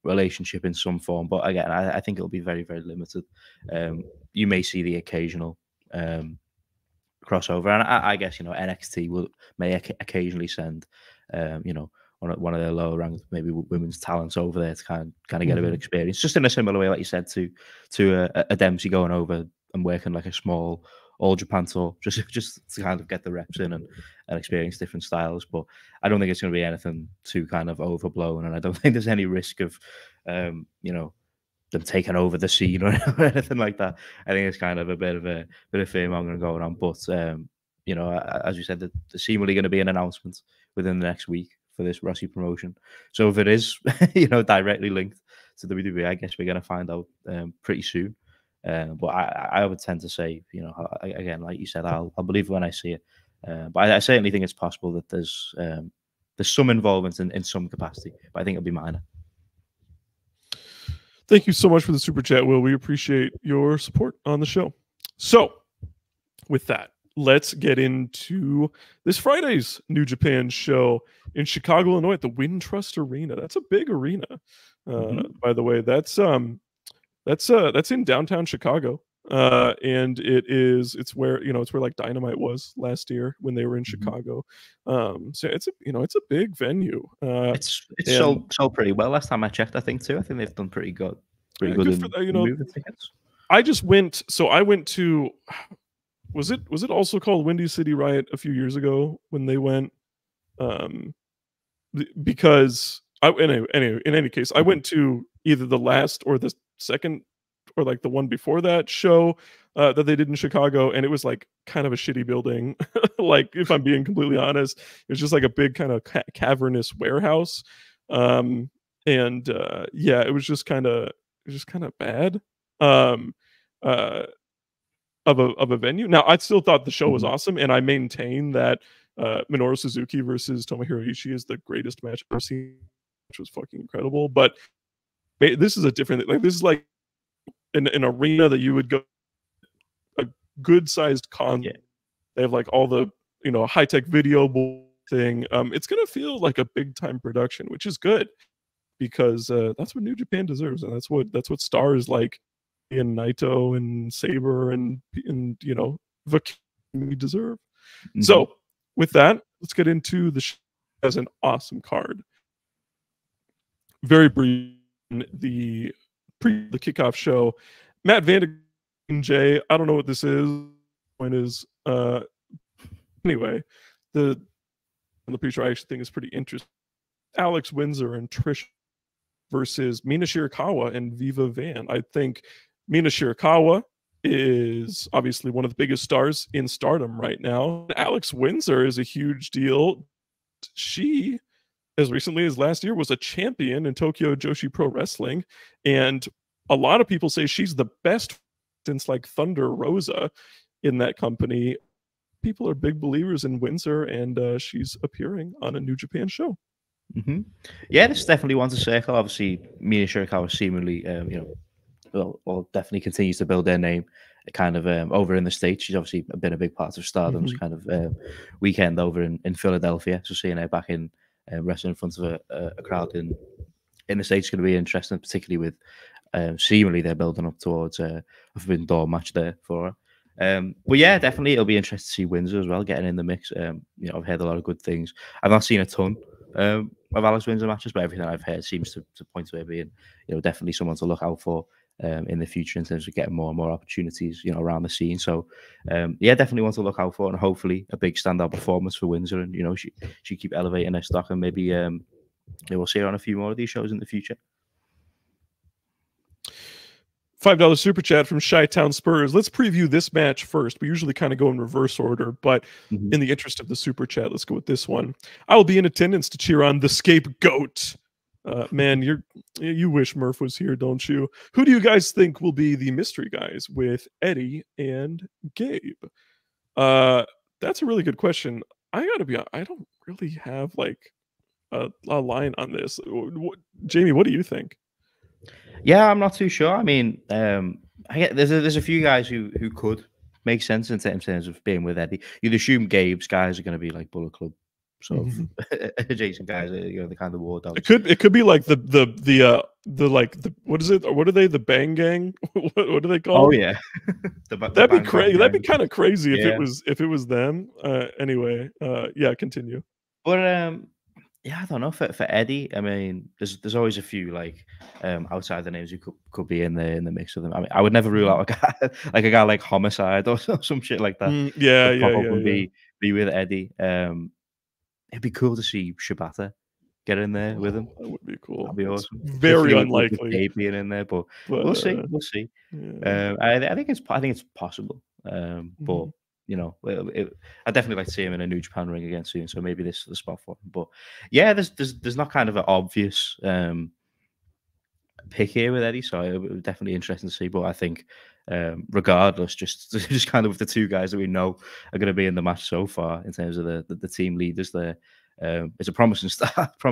relationship in some form. But again, I think it'll be very, very limited. You may see the occasional crossover, and I guess NXT may occasionally send one of their lower ranked maybe women's talents over there to kind of get a bit of experience, just in a similar way, like you said, to a Dempsey going over and working like a small All Japan tour, just to kind of get the reps in and experience different styles. But I don't think it's going to be anything too kind of overblown, and I don't think there's any risk of them taking over the scene or anything like that. I think it's kind of a bit of fear-mongering going on. But as you said, there's seemingly going to be an announcement within the next week for this Rossi promotion. So if it is, directly linked to WWE, I guess we're going to find out pretty soon. But I would tend to say, again, like you said, I'll believe it when I see it. But I certainly think it's possible that there's some involvement in some capacity, but I think it'll be minor. Thank you so much for the super chat, Will. We appreciate your support on the show. So, with that, let's get into this Friday's New Japan show in Chicago, Illinois, at the Wintrust Arena. That's a big arena, by the way. That's in downtown Chicago, and it's where like Dynamite was last year when they were in Chicago. So it's a big venue. It's sold pretty well last time I checked. I think they've done pretty good. Pretty good in moving tickets. I just went. So I went to. Was it also called Windy City Riot a few years ago when they went? Because in any case, I went to either the last or the second or like the one before that show that they did in Chicago, and it was like kind of a shitty building. Like, if I'm being completely honest, it was just like a big kind of cavernous warehouse. And yeah, it was just kind of bad. Of a venue. Now, I still thought the show was awesome, and I maintain that Minoru Suzuki versus Tomohiro Ishii is the greatest match I've ever seen, which was fucking incredible. But this is a different, like, this is like an arena that you would go, a good sized con. Yeah. They have like all the high tech video boards, thing. It's gonna feel like a big time production, which is good because that's what New Japan deserves, and that's what stars like and Naito and Saber and you know Vakimi deserve. Mm-hmm. So with that, let's get into the show. As an awesome card. Very brief, the kickoff show. Matt Vander Jay. I don't know what this is. Point is, anyway, the pre-show I actually think is pretty interesting. Alex Windsor and Trish versus Mina Shirakawa and Viva Van. I think Mina Shirakawa is obviously one of the biggest stars in Stardom right now. Alex Windsor is a huge deal. She, as recently as last year, was a champion in Tokyo Joshi Pro Wrestling, and a lot of people say she's the best since like Thunder Rosa in that company. People are big believers in Windsor, and she's appearing on a New Japan show. Mm-hmm. Yeah, this is definitely one to circle. Obviously, Mina Shirakawa seemingly, well, definitely continues to build their name kind of over in the States. She's obviously been a big part of Stardom's kind of weekend over in Philadelphia. So seeing her back in wrestling in front of a crowd in the States is going to be interesting, particularly with seemingly they're building up towards a Forbidden Door match there for her. But yeah, definitely it'll be interesting to see Windsor as well getting in the mix. I've heard a lot of good things. I've not seen a ton of Alex Windsor matches, but everything I've heard seems to point to her being, definitely someone to look out for in the future in terms of getting more and more opportunities, around the scene. So yeah, definitely want to look out for, and hopefully a big standout performance for Windsor, and she keep elevating her stock, and maybe we'll see her on a few more of these shows in the future. $5 super chat from Chi-Town Spurs. Let's preview this match first. We usually kind of go in reverse order, but in the interest of the super chat, let's go with this one. I will be in attendance to cheer on the Scapegoat. Man, you wish Murph was here, don't you? Who do you guys think will be the mystery guys with Eddie and Gabe? That's a really good question. I don't really have like a line on this. Jamie, what do you think? Yeah, I'm not too sure. I mean, there's a few guys who could make sense in terms of being with Eddie. You'd assume Gabe's guys are going to be like Bullet Club sort of adjacent guys, the kind of war dogs. It could be like the what is it? Or what are they? The Bang Gang? what are they called? Oh yeah, that'd be crazy. That'd be kind of crazy if it was them. Anyway, yeah, continue. But yeah, I don't know for Eddie. I mean, there's always a few like outside the names who could be in the mix of them. I mean, I would never rule out a guy like Homicide or some shit like that. Be with Eddie. It'd be cool to see Shibata get in there with him. That would be cool. That'd be awesome. Very unlikely. Gabe being in there, but we'll see. We'll see. Yeah. I think it's possible. But I'd definitely like to see him in a New Japan ring again soon. So maybe this is the spot for him. But yeah, there's not kind of an obvious pick here with Eddie, so it would definitely interesting to see. But I think regardless, just kind of with the two guys that we know are going to be in the match so far in terms of the team leaders there, it's a promising start for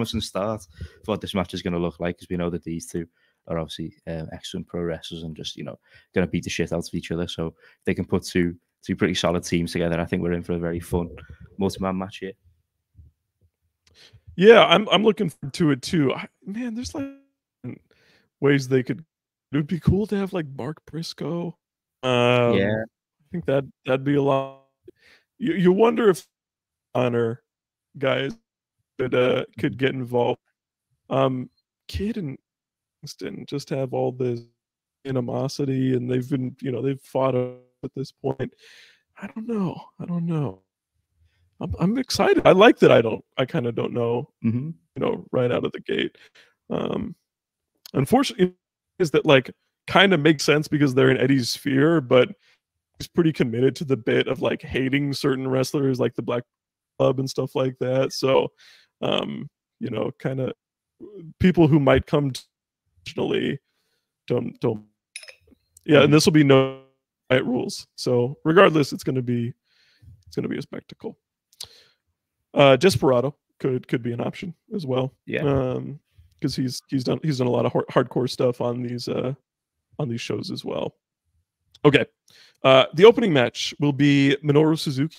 what this match is going to look like, because we know that these two are obviously excellent pro wrestlers and just going to beat the shit out of each other. So if they can put two pretty solid teams together, I think we're in for a very fun multi-man match here. Yeah, I'm looking forward to it too. Man, there's like ways they could. It would be cool to have like Mark Briscoe. Yeah, I think that'd be a lot. You wonder if Honor guys could get involved. Kid and Kingston just have all this animosity, and they've fought at this point. I don't know. I'm excited. I like that. I kind of don't know. Right out of the gate. Unfortunately, is that like kind of makes sense because they're in Eddie's sphere, but he's pretty committed to the bit of like hating certain wrestlers like the Black Club and stuff like that. So, kind of people who might come originally don't. Yeah, and this will be no right rules. So regardless, it's gonna be a spectacle. Desperado could be an option as well. Yeah. Because he's done a lot of hardcore stuff on these shows as well. Okay, the opening match will be Minoru Suzuki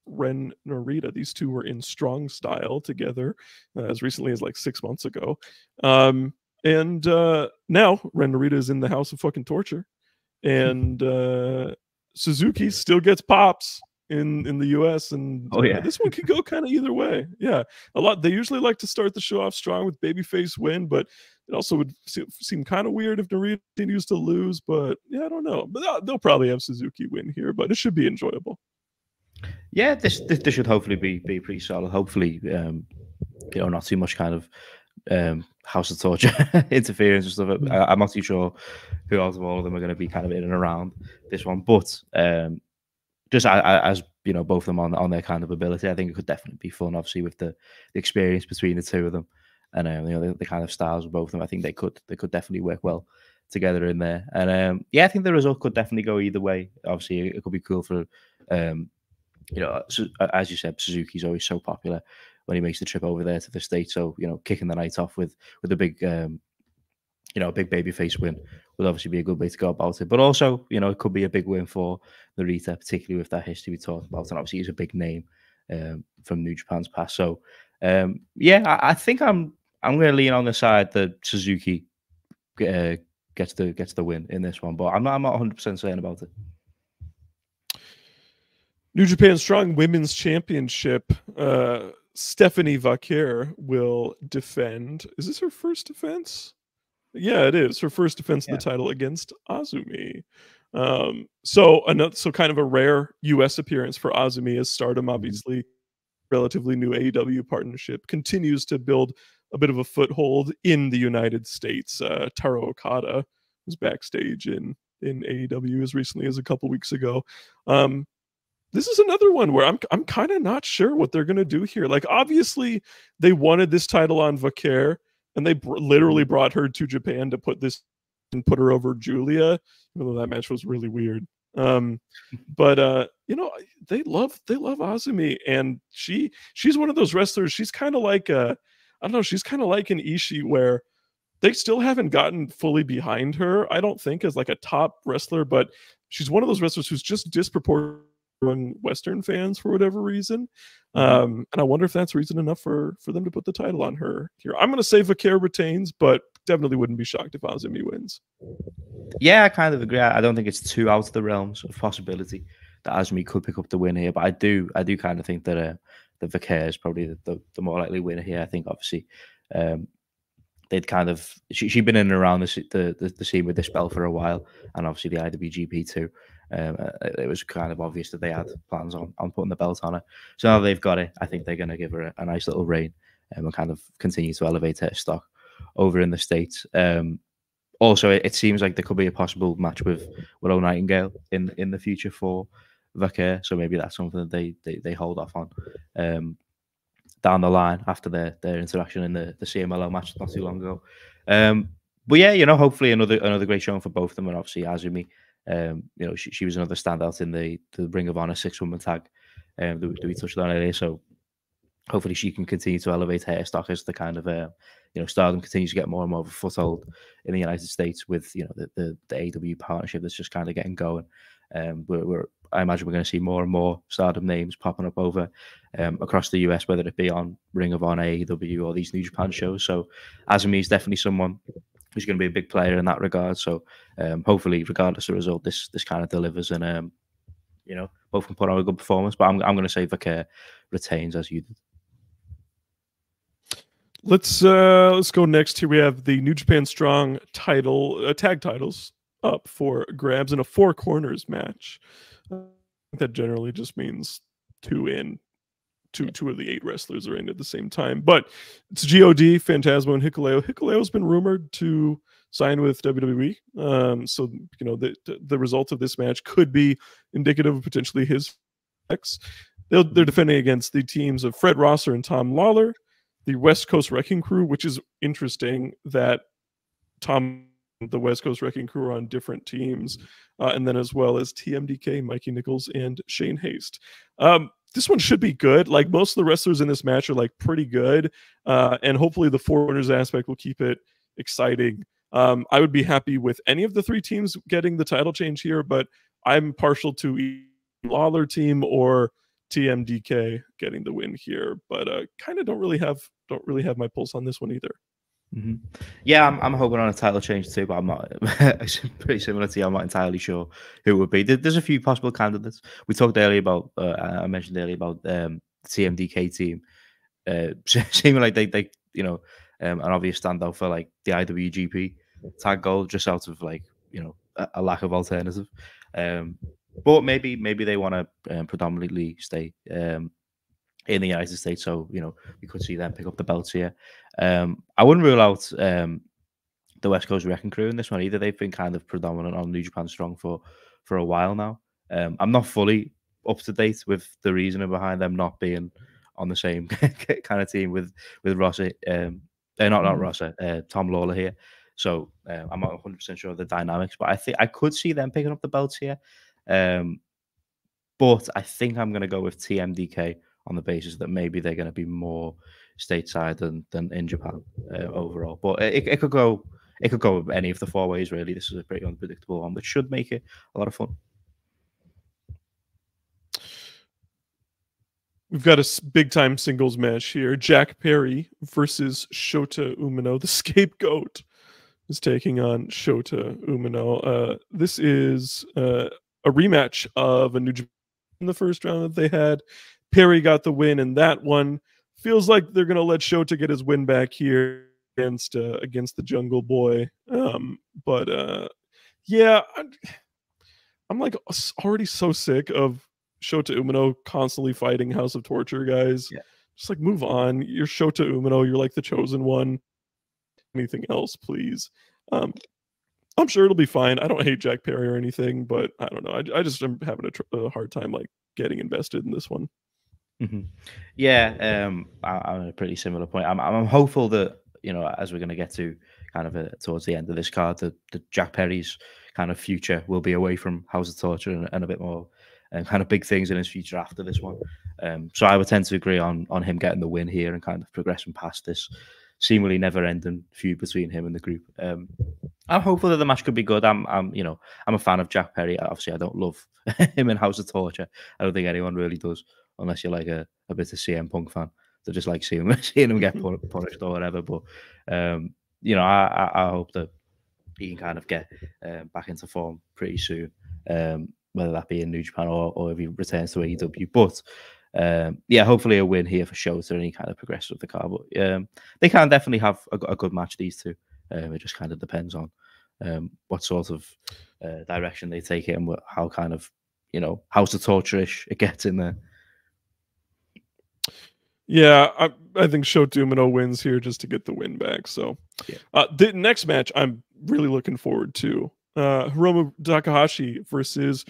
Ren Narita. These two were in Strong Style together as recently as like 6 months ago. And now Ren Narita is in the House of fucking Torture. And Suzuki still gets pops in the US, and this one could go kind of either way. Yeah, they usually like to start the show off strong with babyface win, but it also would seem kind of weird if Narita continues to lose. But yeah, I don't know, but they'll probably have Suzuki win here, but it should be enjoyable. Yeah, this should hopefully be pretty solid. Hopefully, not too much kind of House of Torture interference and stuff. I'm not too sure who else of all of them are going to be kind of in and around this one, but just as both of them on their kind of ability, I think it could definitely be fun. Obviously, with the experience between the two of them, and the kind of styles of both of them, I think they could definitely work well together in there. And I think the result could definitely go either way. Obviously, it could be cool for as you said, Suzuki's always so popular when he makes the trip over there to the States. So kicking the night off with a big a big babyface win would obviously be a good way to go about it. But also, it could be a big win for Narita, particularly with that history we talked about. And obviously, he's a big name from New Japan's past. So, I think I'm going to lean on the side that Suzuki gets the win in this one. But I'm not 100% certain about it. New Japan Strong Women's Championship. Stephanie Vaquer will defend. Is this her first defense? Yeah, it is her first defense of the title against Azumi. So kind of a rare U.S. appearance for Azumi, as Stardom, obviously relatively new AEW partnership, continues to build a bit of a foothold in the United States. Taro Okada was backstage in AEW as recently as a couple weeks ago. This is another one where I'm kind of not sure what they're going to do here. Like, obviously, they wanted this title on Vaquer, and they literally brought her to Japan to put her over Julia, even though that match was really weird. But they love Azumi, and she's one of those wrestlers. She's kind of like she's kind of like an Ishii, where they still haven't gotten fully behind her, I don't think, as like a top wrestler, but she's one of those wrestlers who's just disproportionate among Western fans for whatever reason. And I wonder if that's reason enough for them to put the title on her here. I'm going to say Vaquer retains, but definitely wouldn't be shocked if Azumi wins. Yeah, I kind of agree. I don't think it's too out of the realms of possibility that Azumi could pick up the win here, but I do kind of think that Vaquer is probably the more likely winner here. I think obviously they'd kind of she'd been in and around the scene with this belt for a while, and obviously the IWGP too. It was kind of obvious that they had plans on putting the belt on her. So now they've got it, I think they're going to give her a nice little reign and kind of continue to elevate her stock over in the States. Also, it seems like there could be a possible match with Willow Nightingale in the future for Vaquer. So maybe that's something that they hold off on down the line after their interaction in the CMLL match not too long ago. But yeah, hopefully another great showing for both of them, and obviously Azumi. She was another standout in the Ring of Honor 6-woman tag that we touched on earlier. So hopefully she can continue to elevate her stock as the kind of Stardom continues to get more and more of a foothold in the United States with the AEW partnership that's just kind of getting going. I imagine we're going to see more and more Stardom names popping up over across the US, whether it be on Ring of Honor, AEW, or these New Japan shows. So Azumi is definitely someone who's going to be a big player in that regard. So hopefully, regardless of the result, this kind of delivers, and both can put on a good performance. But I'm going to say Vaquer retains, as you did. Let's go next. Here we have the New Japan Strong title tag titles up for grabs in a 4 corners match. That generally just means 2 in. Two of the 8 wrestlers are in at the same time. But it's God, Phantasmo, and Hikuleo. Hikuleo's been rumored to sign with WWE. So the result of this match could be indicative of potentially his ex. They're defending against the teams of Fred Rosser and Tom Lawler, the West Coast Wrecking Crew, which is interesting that the West Coast Wrecking Crew are on different teams, and then as well as TMDK, Mikey Nichols, and Shane Haste. This one should be good. Like, most of the wrestlers in this match are like pretty good, and hopefully the 4 corners aspect will keep it exciting. I would be happy with any of the 3 teams getting the title change here, but I'm partial to either Lawler team or TMDK getting the win here, but kind of don't really have my pulse on this one either. Yeah, I'm hoping on a title change too, but I'm not. Pretty similar to you. I'm not entirely sure who it would be. There's a few possible candidates. We talked earlier about. I mentioned earlier about the TMDK team. Seeming like they an obvious standout for like the IWGP tag goal, just out of like a lack of alternative. But maybe they want to predominantly stay in the United States, so we could see them pick up the belts here. I wouldn't rule out the West Coast Wrecking Crew in this one either. They've been kind of predominant on New Japan Strong for a while now. I'm not fully up to date with the reasoning behind them not being on the same kind of team with Rossi, not Rossi, Tom Lawler here. So I'm not 100% sure of the dynamics, but I think I could see them picking up the belts here. But I think I'm going to go with TMDK on the basis that maybe they're going to be more stateside than in Japan overall. But it could go any of the four ways, really. This is a pretty unpredictable one, which should make it a lot of fun. We've got a big-time singles match here. Jack Perry versus Shota Umino. The Scapegoat is taking on Shota Umino. This is a rematch of a New Japan in the first round that they had. Perry got the win in that one. Feels like they're going to let Shota get his win back here against the Jungle Boy. Yeah, I'm like already so sick of Shota Umino constantly fighting House of Torture guys. Yeah. Just like move on. You're Shota Umino. You're like the chosen one. Anything else, please? I'm sure it'll be fine. I don't hate Jack Perry or anything, but I don't know. I just am having a hard time like getting invested in this one. Yeah, I'm at a pretty similar point. I'm hopeful that as we're going to get to kind of towards the end of this card, that Jack Perry's kind of future will be away from House of Torture and a bit more kind of big things in his future after this one. So I would tend to agree on him getting the win here and kind of progressing past this seemingly never-ending feud between him and the group. I'm hopeful that the match could be good. I'm a fan of Jack Perry. Obviously, I don't love him in House of Torture. I don't think anyone really does, unless you're like a bit of CM Punk fan. They just like seeing him get punished or whatever. But I hope that he can kind of get back into form pretty soon, whether that be in New Japan or if he returns to AEW. But yeah, hopefully a win here for Shota and he kind of progresses with the car. But they can definitely have a good match, these two. It just kind of depends on what sort of direction they take it and how kind of House of Torture-ish it gets in there. Yeah, I think Shota Umino wins here just to get the win back. So the next match I'm really looking forward to. Hiromu Takahashi versus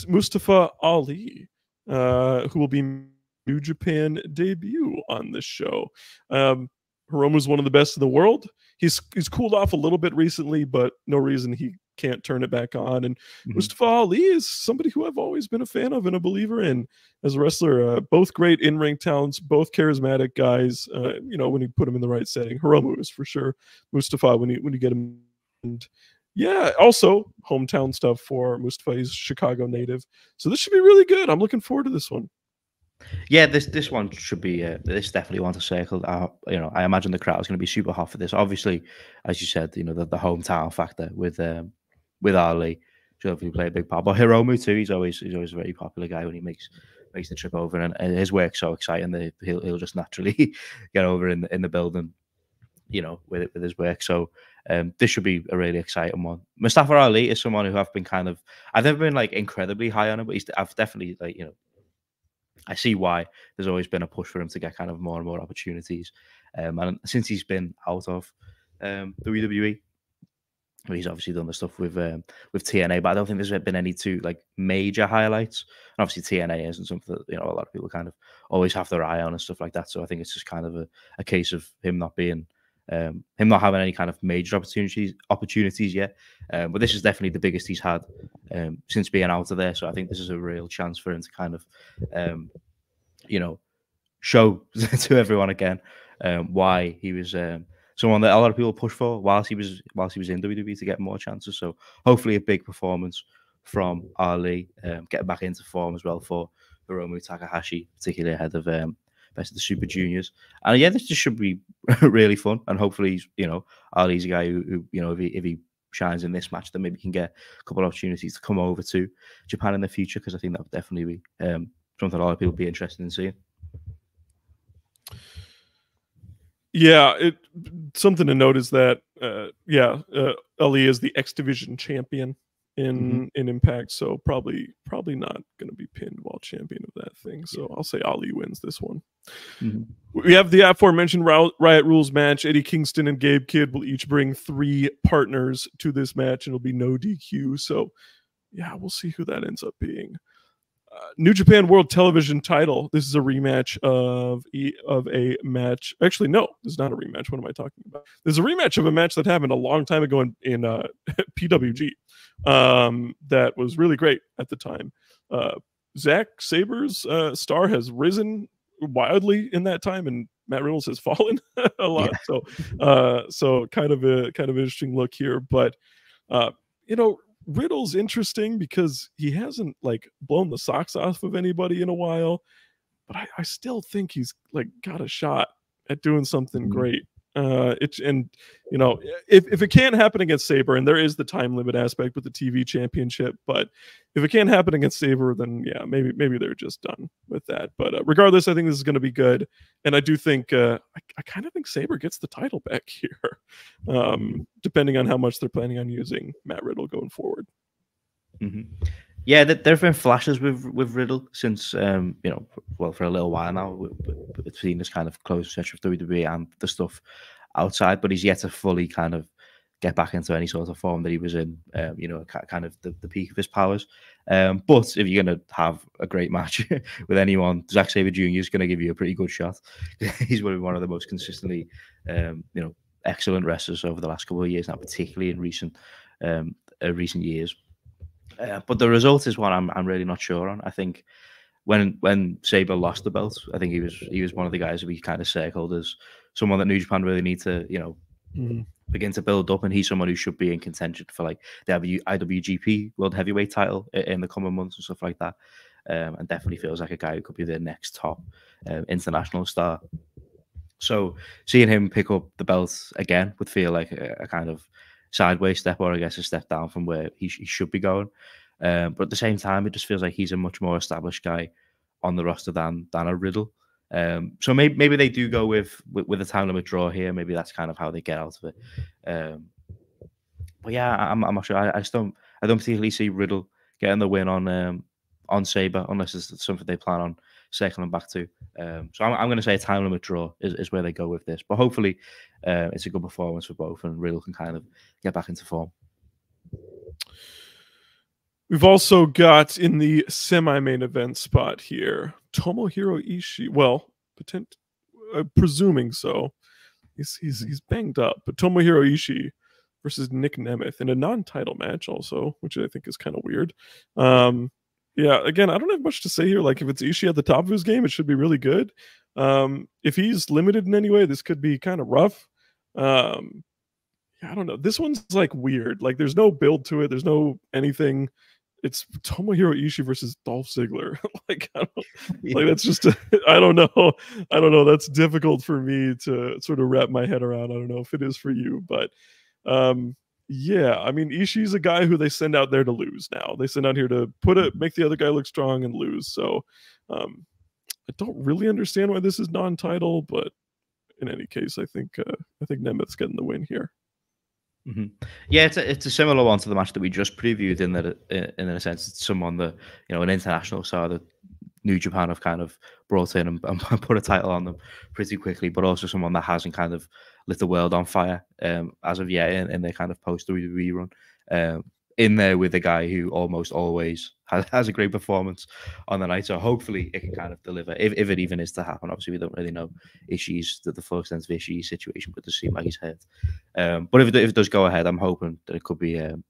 Mustafa Ali, who will be New Japan debut on this show. Hiromu's one of the best in the world. He's cooled off a little bit recently, but no reason he can't turn it back on. And Mustafa Ali is somebody who I've always been a fan of and a believer in as a wrestler. Both great in-ring talents, both charismatic guys. When you put him in the right setting. Hiromu is for sure. Mustafa when you get him. And yeah, also hometown stuff for Mustafa. He's a Chicago native, so this should be really good. I'm looking forward to this one. Yeah, this one should be this definitely one to circle. I imagine the crowd is going to be super hot for this. Obviously, as you said, the hometown factor with Ali should hopefully play a big part. But Hiromu too, he's always a very popular guy when he makes the trip over, and his work's so exciting that he'll just naturally get over in the building, with his work. So this should be a really exciting one. Mustafa Ali is someone who I've never been like incredibly high on him, but I've definitely I see why there's always been a push for him to get kind of more and more opportunities. And since he's been out of WWE, he's obviously done the stuff with TNA, but I don't think there's been any too like major highlights. And obviously TNA isn't something that a lot of people kind of always have their eye on and stuff like that. So I think it's just kind of a case of him not having any kind of major opportunities yet. But this is definitely the biggest he's had since being out of there. So I think this is a real chance for him to kind of show to everyone again why he was someone that a lot of people push for whilst he was in WWE to get more chances. So hopefully a big performance from Ali, getting back into form as well for Hiromu Takahashi, particularly ahead of Best of the Super Juniors. And yeah, this just should be really fun. And hopefully, you know, Ali's a guy who you know, if he shines in this match, then maybe he can get a couple of opportunities to come over to Japan in the future, because I think that would definitely be something a lot of people would be interested in seeing. Yeah, something to note is that Ali is the X Division champion in Impact, so probably not going to be pinned while champion of that thing. So I'll say Ali wins this one. We have the aforementioned Riot Rules match. Eddie Kingston and Gabe Kidd will each bring 3 partners to this match, and it'll be no DQ. So yeah, we'll see who that ends up being. New Japan World Television title. This is a rematch of a match. Actually, no, this is not a rematch. What am I talking about? This is a rematch of a match that happened a long time ago in PWG. That was really great at the time. Zack Saber's star has risen wildly in that time, and Matt Riddles has fallen a lot. Yeah. So kind of interesting look here, but you know, Riddle's interesting because he hasn't like blown the socks off of anybody in a while, but I still think he's like got a shot at doing something great. And you know, if it can't happen against Saber, and there is the time limit aspect with the TV championship, but if it can't happen against Saber, then yeah, maybe they're just done with that. But regardless, I think this is going to be good, and I do think I kind of think Saber gets the title back here, depending on how much they're planning on using Matt Riddle going forward. Yeah, there have been flashes with Riddle since you know, well, for a little while now, between this kind of close stretch of WWE and the stuff outside, but he's yet to fully kind of get back into any sort of form that he was in, you know, kind of the peak of his powers. But if you're going to have a great match with anyone, Zack Sabre Jr. is going to give you a pretty good shot. He's one of the most consistently, you know, excellent wrestlers over the last couple of years now, particularly in recent years. But the result is one I'm really not sure on. I think when Sabre lost the belt, I think he was one of the guys who we kind of circled as someone that New Japan really need to, you know, begin to build up, and he's someone who should be in contention for like the IWGP World Heavyweight title in the coming months and stuff like that. And definitely feels like a guy who could be the next top international star. So seeing him pick up the belt again would feel like a kind of sideways step, or I guess a step down from where he should be going. But at the same time, it just feels like he's a much more established guy on the roster than a Riddle. So maybe they do go with a time limit draw here. Maybe that's kind of how they get out of it. But yeah, I'm not sure. I don't particularly see Riddle getting the win on Sabre unless it's something they plan on circling back to. So I'm going to say a time limit draw is where they go with this. But hopefully it's a good performance for both, and Riddle can kind of get back into form. We've also got in the semi-main event spot here Tomohiro Ishii. Well, presuming so. He's banged up, but Tomohiro Ishii versus Nick Nemeth in a non-title match also, which I think is kind of weird. Yeah, again, I don't have much to say here. Like, if it's Ishii at the top of his game, it should be really good. If he's limited in any way, this could be kind of rough. Yeah, I don't know. This one's like weird. Like, there's no build to it. There's no anything. It's Tomohiro Ishii versus Dolph Ziggler. Like, like that's just I don't know. That's difficult for me to sort of wrap my head around. I don't know if it is for you, but yeah, I mean, Ishii's a guy who they send out there to lose now. They send out here to make the other guy look strong and lose. So I don't really understand why this is non-title, but in any case, I think Nemeth's getting the win here. Yeah, it's a similar one to the match that we just previewed in that in a sense it's someone that, you know, an international star that New Japan have kind of brought in and put a title on them pretty quickly, but also someone that hasn't kind of lit the world on fire as of yet in their kind of post-WWE run. In there with a guy who almost always has a great performance on the night. So hopefully it can kind of deliver, if it even is to happen. Obviously, we don't really know the full extent of Ishii's situation, but it does seem like he's hurt. But if it does go ahead, I'm hoping that it could be, you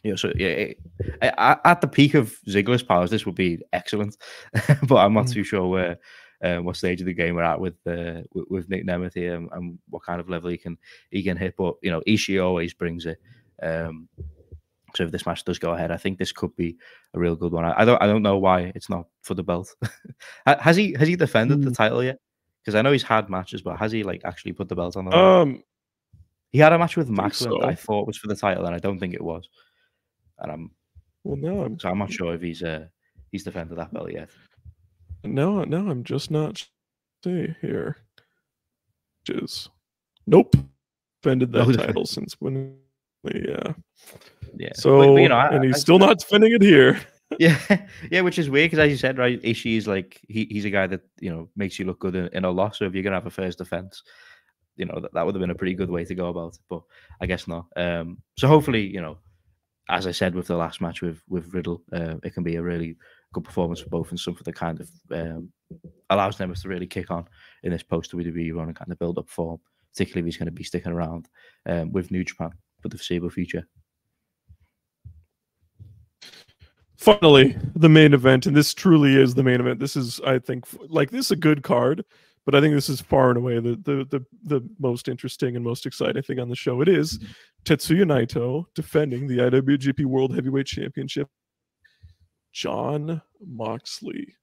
know, so yeah, at the peak of Ziggler's powers, this would be excellent. But I'm not too sure what stage of the game we're at with Nick Nemeth here and what kind of level he can hit. But you know, Ishii always brings it. So if this match does go ahead, I think this could be a real good one. I don't know why it's not for the belt. Has he defended the title yet? Because I know he's had matches, but has he like actually put the belt on the line? He had a match with Macklin that I thought was for the title, and I don't think it was. And I'm not sure if he's defended that belt yet. No, I'm just not see here. Nope, defended that title since when? Yeah. So but, you know, and he's still not defending it here. Yeah, which is weird because, as you said, right, Ishii is like he's a guy that makes you look good in a loss. So if you're gonna have a first defense, that would have been a pretty good way to go about it. But I guess not. So hopefully, as I said with the last match with Riddle, it can be a really good performance for both and something that kind of allows them to really kick on in this post-WWE run and kind of build up form, particularly if he's going to be sticking around with New Japan for the foreseeable future. Finally, the main event, and this truly is the main event. This is, I think, this is a good card, but I think this is far and away the most interesting and most exciting thing on the show. It is Tetsuya Naito defending the IWGP World Heavyweight Championship, Jon Moxley.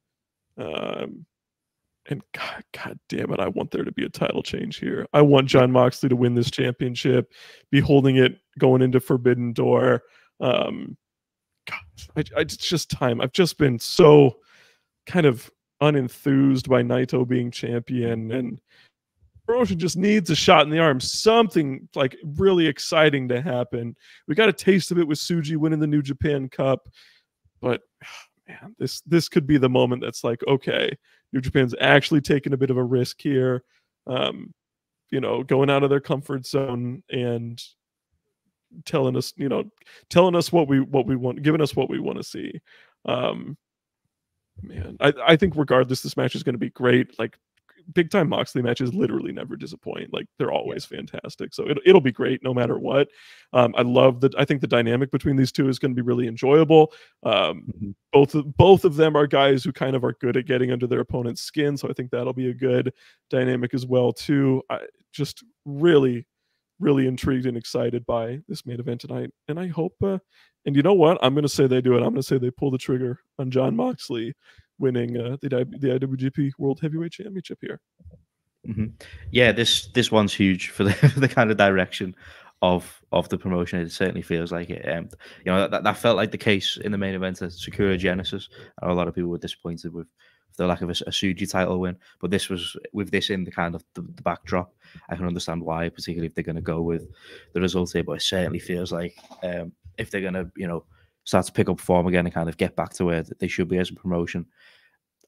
And God damn it, I want there to be a title change here. I want Jon Moxley to win this championship, be holding it going into Forbidden Door. It's just time. I've just been so kind of unenthused by Naito being champion, and promotion just needs a shot in the arm, something like really exciting to happen. We got a taste of it with Tsuji winning the New Japan Cup, but man, this could be the moment that's like, okay, New Japan's actually taking a bit of a risk here, going out of their comfort zone and telling us what we want, giving us what we want to see. Man, I think regardless, this match is going to be great. Like, big time Moxley matches literally never disappoint. Like, they're always fantastic. So it'll be great no matter what. I think the dynamic between these two is going to be really enjoyable. Both of them are guys who kind of are good at getting under their opponent's skin. So I think that'll be a good dynamic as well too. I just really intrigued and excited by this main event tonight. And I hope, and you know what? I'm going to say they do it. I'm going to say they pull the trigger on Jon Moxley winning the IWGP World Heavyweight Championship here. Yeah, this one's huge for the kind of direction of the promotion. It certainly feels like it. That felt like the case in the main event at Sakura Genesis. I know a lot of people were disappointed with the lack of a Tsuji title win, but this was with this in the kind of the backdrop. I can understand why, particularly if they're going to go with the result here. But it certainly feels like if they're going to start to pick up form again and kind of get back to where they should be as a promotion,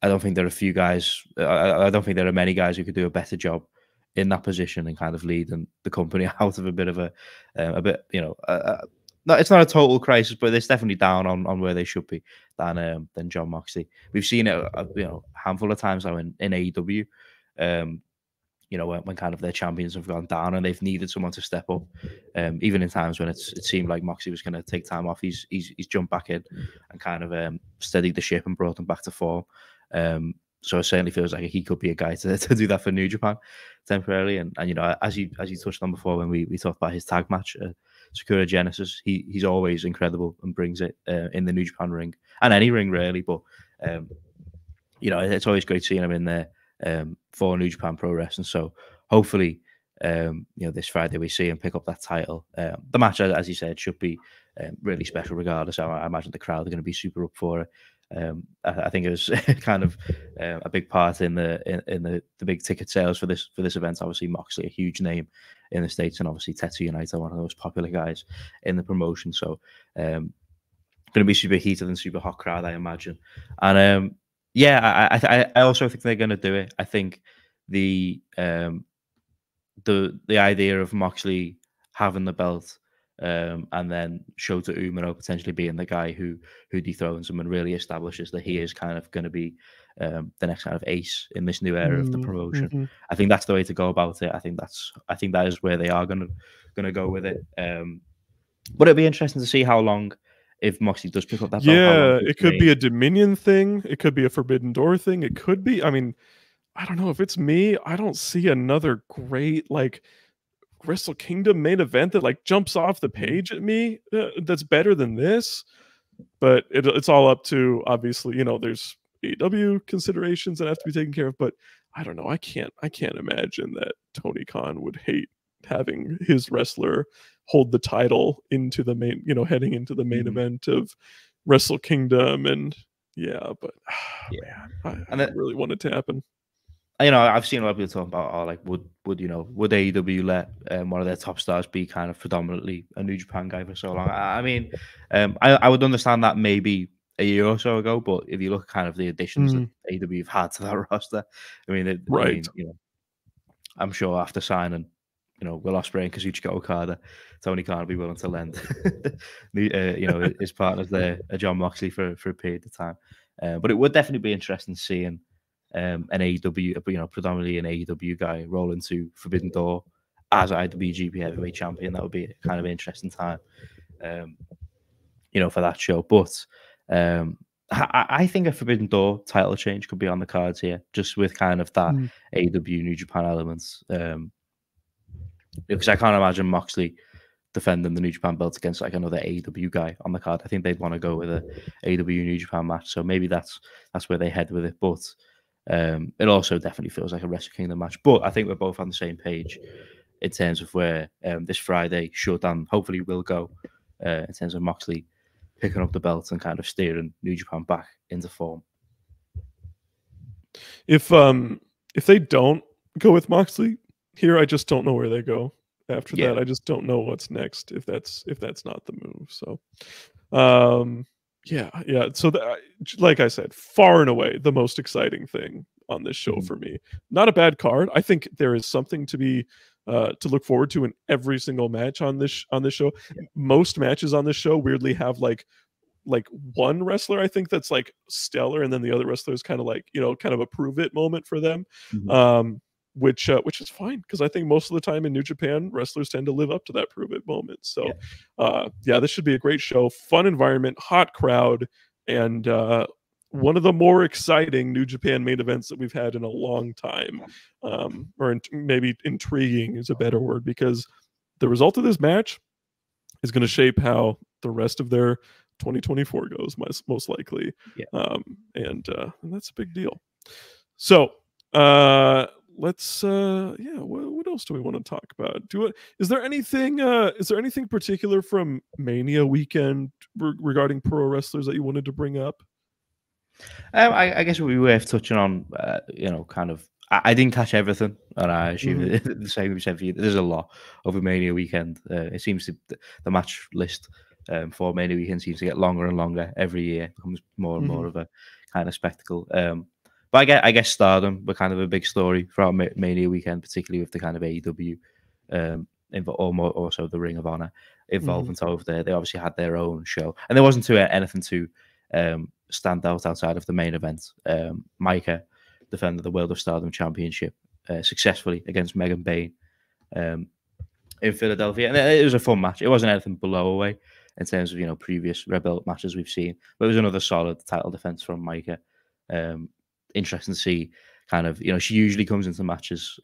I don't think there are a few guys. I don't think there are many guys who could do a better job in that position and kind of leading the company out of a bit of no, it's not a total crisis, but it's definitely down on where they should be than Jon Moxley. We've seen it a handful of times now in AEW. When kind of their champions have gone down and they've needed someone to step up. Even in times when it seemed like Moxley was going to take time off, he's jumped back in and kind of steadied the ship and brought them back to form. So it certainly feels like he could be a guy to do that for New Japan temporarily. And as you touched on before when we talked about his tag match, Sakura Genesis, he's always incredible and brings it in the New Japan ring and any ring really. But it's always great seeing him in there for New Japan Pro Wrestling. So hopefully, this Friday we see him pick up that title. The match, as you said, should be really special regardless. I imagine the crowd are going to be super up for it. I think it was kind of a big part in the big ticket sales for this event. Obviously, Moxley, a huge name in the States, and obviously Tetsuya Naito, one of the most popular guys in the promotion. So, going to be super heated and super hot crowd, I imagine. And I also think they're going to do it. I think the idea of Moxley having the belt. And then Shota Umino potentially being the guy who dethrones him and really establishes that he is kind of going to be the next kind of ace in this new era of the promotion. I think that's the way to go about it. I think that is where they are going to go with it. But it'll be interesting to see how long, if Moxley does pick up that belt. Yeah, it could be a Dominion thing. It could be a Forbidden Door thing. It could be. I mean, I don't know. If it's me, I don't see another great Wrestle Kingdom main event that like jumps off the page at me that's better than this. But it's all up to, obviously, you know, there's AEW considerations that have to be taken care of. But I don't know. I can't imagine that Tony Khan would hate having his wrestler hold the title into the main, you know, heading into the main event of Wrestle Kingdom. And yeah, but man, I really want it to happen. You know, I've seen a lot of people talking about, oh, like, would AEW let one of their top stars be kind of predominantly a New Japan guy for so long? I mean, I would understand that maybe a year or so ago, but if you look at kind of the additions that AEW have had to that roster, I mean, you know, I'm sure after signing, you know, Will Ospreay and Kazuchika Okada, Tony Khan will be willing to lend, you know, his partners there, John Moxley for a period of time. But it would definitely be interesting seeing an AEW, you know, predominantly an AEW guy roll into Forbidden Door as IWGP Heavyweight Champion. That would be kind of an interesting time, you know, for that show. But I think a Forbidden Door title change could be on the cards here, just with kind of that AEW New Japan elements. Because I can't imagine Moxley defending the New Japan belt against like another AEW guy on the card. I think they'd want to go with a AEW New Japan match. So maybe that's where they head with it. But it also definitely feels like a Wrestle Kingdom match. But I think we're both on the same page in terms of where this Friday showdown hopefully will go in terms of Moxley picking up the belt and kind of steering New Japan back into form. If they don't go with Moxley here, I just don't know where they go after that. I just don't know what's next if that's not the move. So yeah. So like I said, far and away the most exciting thing on this show for me. Not a bad card. I think there is something to be to look forward to in every single match on this show. Most matches on this show weirdly have like one wrestler I think that's like stellar, and then the other wrestlers kind of like, you know, kind of a prove it moment for them. Which is fine, because I think most of the time in New Japan, wrestlers tend to live up to that prove it moment. So this should be a great show, fun environment, hot crowd, and one of the more exciting New Japan main events that we've had in a long time. Or maybe intriguing is a better word, because the result of this match is going to shape how the rest of their 2024 goes, most likely. And that's a big deal. So let's what else do we want to talk about? Is there anything particular from Mania weekend regarding pro wrestlers that you wanted to bring up? I guess it would be worth touching on, you know, kind of, I didn't catch everything, and I assume the same we said for you. There's a lot over Mania weekend. It seems the match list for Mania weekend seems to get longer and longer every year. It becomes more and more of a kind of spectacle. But I guess Stardom were kind of a big story throughout Mania weekend, particularly with the kind of AEW, also the Ring of Honor involvement over there. They obviously had their own show, and there wasn't anything to stand out outside of the main event. Micah defended the World of Stardom Championship successfully against Megan Bayne in Philadelphia, and it was a fun match. It wasn't anything below away in terms of, you know, previous Red Belt matches we've seen, but it was another solid title defense from Micah. Interesting to see, kind of, you know, she usually comes into matches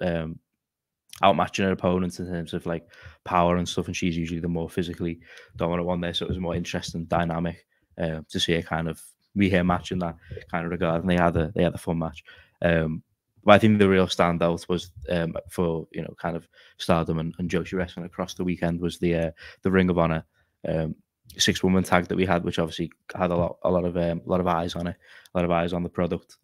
outmatching her opponents in terms of like power and stuff, and she's usually the more physically dominant one there. So it was a more interesting dynamic to see her kind of her match in that kind of regard, and they had a fun match. But I think the real standout was for, you know, kind of Stardom and Joshi Wrestling across the weekend was the Ring of Honor 6-woman tag that we had, which obviously had a lot of eyes on it, a lot of eyes on the product.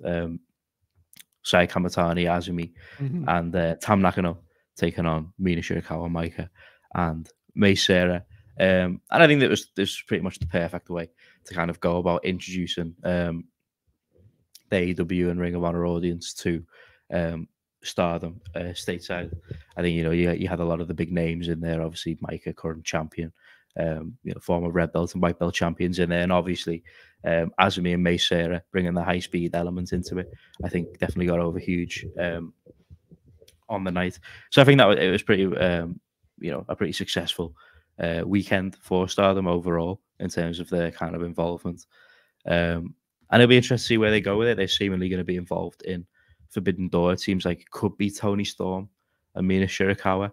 Sai Kamatani, Azumi, and Tam Nakano taking on Mina Shirakawa, Micah, and Mei Sarah. And I think this was pretty much the perfect way to kind of go about introducing the AEW and Ring of Honor audience to Stardom stateside. I think, you know, you had a lot of the big names in there. Obviously, Micah, current champion, you know, former red belt and white belt champions in there, and obviously Azumi and Mei Sarah bringing the high speed element into it. I think definitely got over huge on the night. So I think that it was pretty, you know, a pretty successful weekend for Stardom overall in terms of their kind of involvement. And it'll be interesting to see where they go with it. They're seemingly going to be involved in Forbidden Door. It seems like it could be Tony Storm and Mina Shirakawa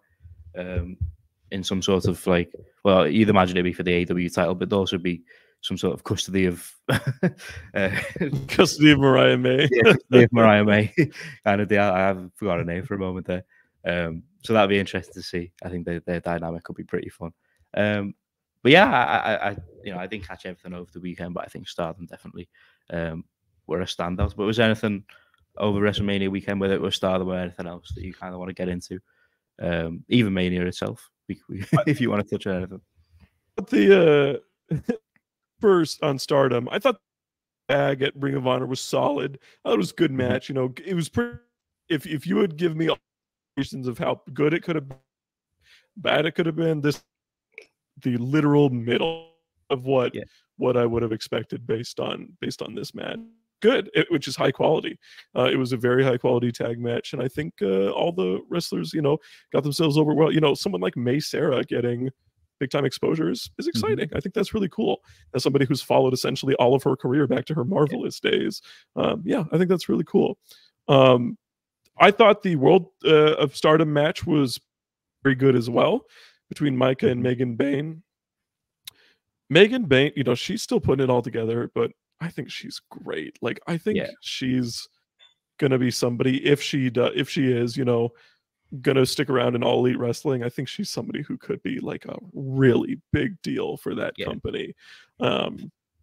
in some sort of like, well, you'd imagine it'd be for the AW title, but there'd also be some sort of custody of custody of Mariah May. Yeah, custody of Mariah May kind of deal. I haven't forgotten her name for a moment there. So that'd be interesting to see. I think their dynamic could be pretty fun. But yeah, I didn't catch everything over the weekend, but I think Stardom definitely were a standout. But was there anything over WrestleMania weekend, whether it was Stardom or anything else, that you kind of want to get into? Even Mania itself, if you want to touch on anything. The first on Stardom, I thought the bag at Ring of Honor was solid. I thought it was a good match. You know, it was pretty. If you would give me all reasons of how good it could have been, bad it could have been, this the literal middle of what I would have expected based on this match. Good, which is high quality. It was a very high quality tag match, and I think all the wrestlers, you know, got themselves over well. You know, someone like May Sarah getting big time exposure is exciting. I think that's really cool. As somebody who's followed essentially all of her career back to her Marvelous days, yeah, I think that's really cool. I thought the World of Stardom match was very good as well between Micah and Megan Bayne. Megan Bayne, you know, she's still putting it all together, but I think she's great. Like, I think she's gonna be somebody, if she is, you know, gonna stick around in All Elite Wrestling. I think she's somebody who could be like a really big deal for that company.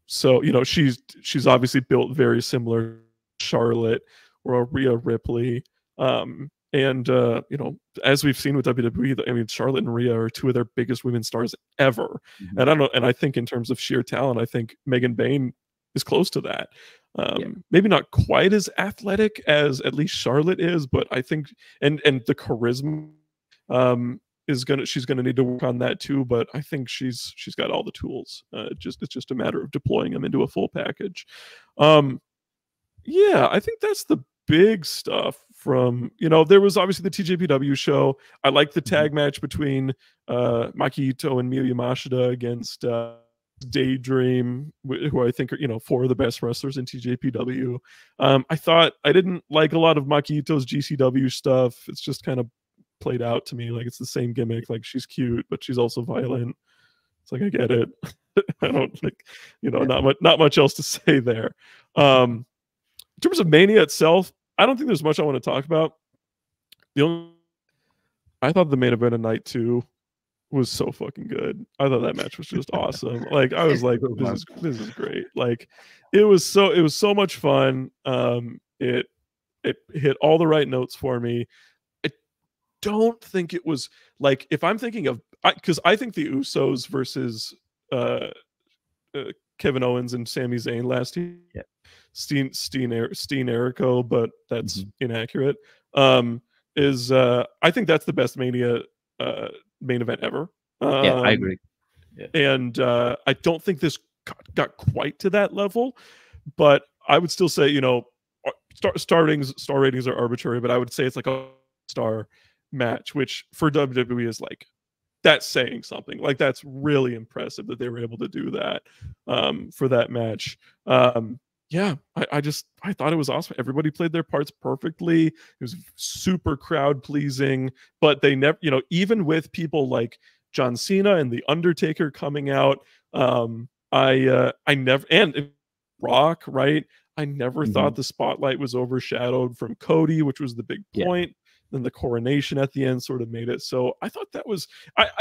So, you know, she's obviously built very similar to Charlotte or Rhea Ripley. And you know, as we've seen with WWE, I mean, Charlotte and Rhea are two of their biggest women stars ever. And I don't know, and I think in terms of sheer talent, I think Megan Bayne is close to that. Maybe not quite as athletic as at least Charlotte is, but I think and the charisma she's gonna need to work on that too. But I think she's got all the tools. It's just a matter of deploying them into a full package. Yeah, I think that's the big stuff from, you know, there was obviously the TJPW show. I like the tag match between Maki Ito and Miyu Yamashita against Daydream, who I think are, you know, four of the best wrestlers in TJPW. I didn't like a lot of Maki Ito's GCW stuff. It's just kind of played out to me like it's the same gimmick. Like, she's cute, but she's also violent. It's like, I get it. I don't think, you know, not much else to say there. In terms of Mania itself, I don't think there's much I want to talk about. I thought the main event of night 2 was so fucking good. I thought that match was just awesome. Like, I was like, this is great. Like, it was so much fun. It hit all the right notes for me. I don't think it was like, if I'm thinking of, because I think the Usos versus Kevin Owens and Sami Zayn last year. Steen Erico, but that's inaccurate. I think that's the best Mania main event ever. I agree. And I don't think this got quite to that level, but I would still say, you know, star ratings are arbitrary, but I would say it's like a star match, which for WWE is like, that's saying something. Like, that's really impressive that they were able to do that for that match. Yeah, I thought it was awesome. Everybody played their parts perfectly. It was super crowd pleasing, but they never, you know, even with people like John Cena and The Undertaker coming out, I never, and Rock, right? I never thought the spotlight was overshadowed from Cody, which was the big point. Then the coronation at the end sort of made it. So I thought that was,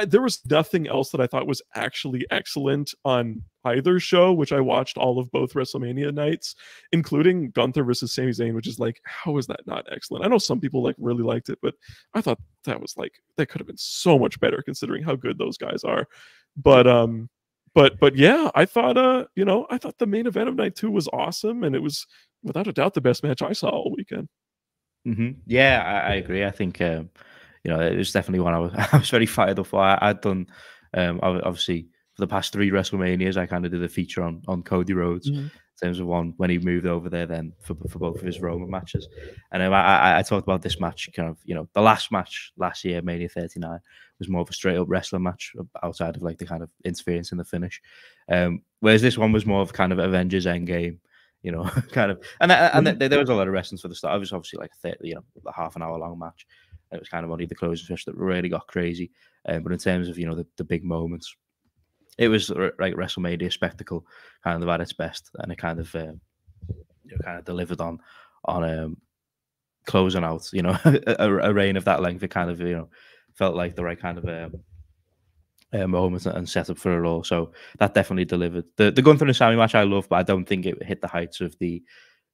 there was nothing else that I thought was actually excellent on either show, which I watched all of both WrestleMania nights, including Gunther versus Sami Zayn, which is like, how is that not excellent? I know some people like really liked it, but I thought that was like, that could have been so much better considering how good those guys are. But yeah, I thought, you know, I thought the main event of night 2 was awesome, and it was without a doubt the best match I saw all weekend. Yeah, I agree. I think you know, it was definitely one I was very fired up for. I'd done obviously for the past 3 WrestleManias, I kind of did a feature on Cody Rhodes in terms of one when he moved over there, then for both of his Roman matches. And I talked about this match, kind of, you know, the last match last year, Mania 39, was more of a straight up wrestling match outside of like the kind of interference in the finish. Whereas this one was more of kind of Avengers Endgame. You know, kind of, and there was a lot of wrestling for the start. It was obviously like a 30, you know, a half an hour long match. It was kind of only the closing stretch that really got crazy. But in terms of, you know, the big moments, it was like WrestleMania spectacle kind of at its best, and it kind of kind of delivered on closing out, you know, a reign of that length. It kind of, you know, felt like the right kind of moment and setup for it all. So that definitely delivered. The Gunther and Sammy match I love, but I don't think it hit the heights of the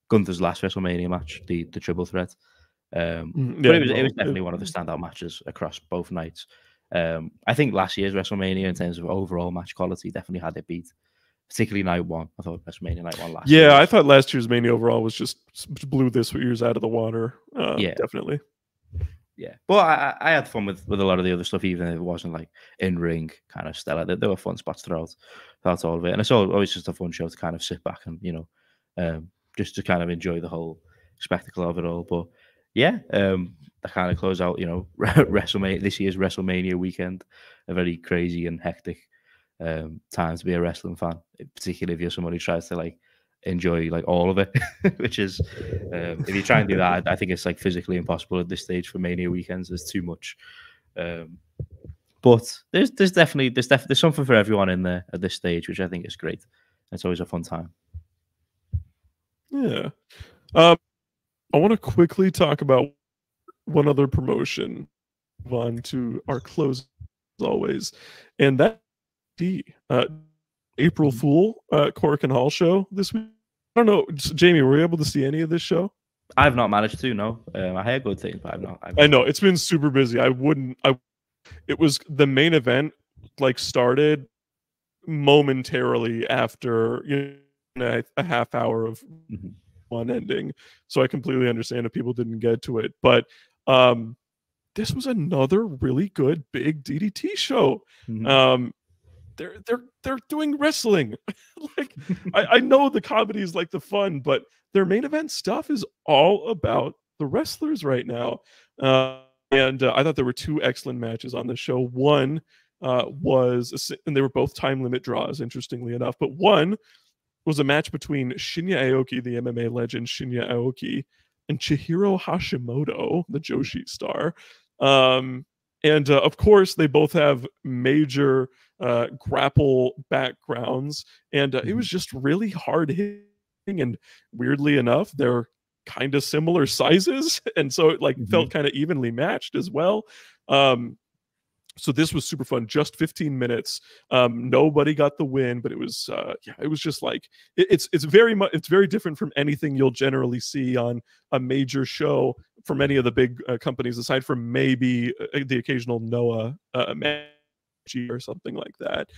Gunther's last WrestleMania match, the triple threat. But it was definitely one of the standout matches across both nights. I think last year's WrestleMania, in terms of overall match quality, definitely had it beat. Particularly night one. I thought WrestleMania night one last year. Yeah, I thought last year's Mania overall was just blew this year's out of the water. Yeah, definitely. Yeah, but I had fun with a lot of the other stuff, even if it wasn't like in ring kind of stellar. There were fun spots throughout all of it, and it's always just a fun show to kind of sit back and, you know, just to kind of enjoy the whole spectacle of it all. But yeah, I kind of close out, you know, WrestleMania, this year's WrestleMania weekend, a very crazy and hectic time to be a wrestling fan, particularly if you're someone who tries to like enjoy like all of it, which is if you try and do that, I think it's like physically impossible at this stage for Mania weekends. There's too much, but there's definitely something for everyone in there at this stage, which I think is great. It's always a fun time. Yeah. I want to quickly talk about one other promotion. Move on to our close as always, and that the April Fool Cork and Hall show this week. I don't know, Jamie, were you able to see any of this show? I've not managed to. No, I heard good things, but I've not. I know it's been super busy. It was the main event, like, started momentarily after, you know, a half hour of one ending, so I completely understand if people didn't get to it. But this was another really good big DDT show. They're doing wrestling. Like, I know the comedy is like the fun, but their main event stuff is all about the wrestlers right now. And I thought there were two excellent matches on the show. One and they were both time limit draws, interestingly enough, but one was a match between Shinya Aoki, the MMA legend Shinya Aoki, and Chihiro Hashimoto, the Joshi star. And of course, they both have major grapple backgrounds, and it was just really hard hitting. And weirdly enough, they're kind of similar sizes, and so it like felt kind of evenly matched as well. So this was super fun. Just 15 minutes. Nobody got the win, but it was it was just like it's very different from anything you'll generally see on a major show from any of the big companies, aside from maybe the occasional Noah match or something like that.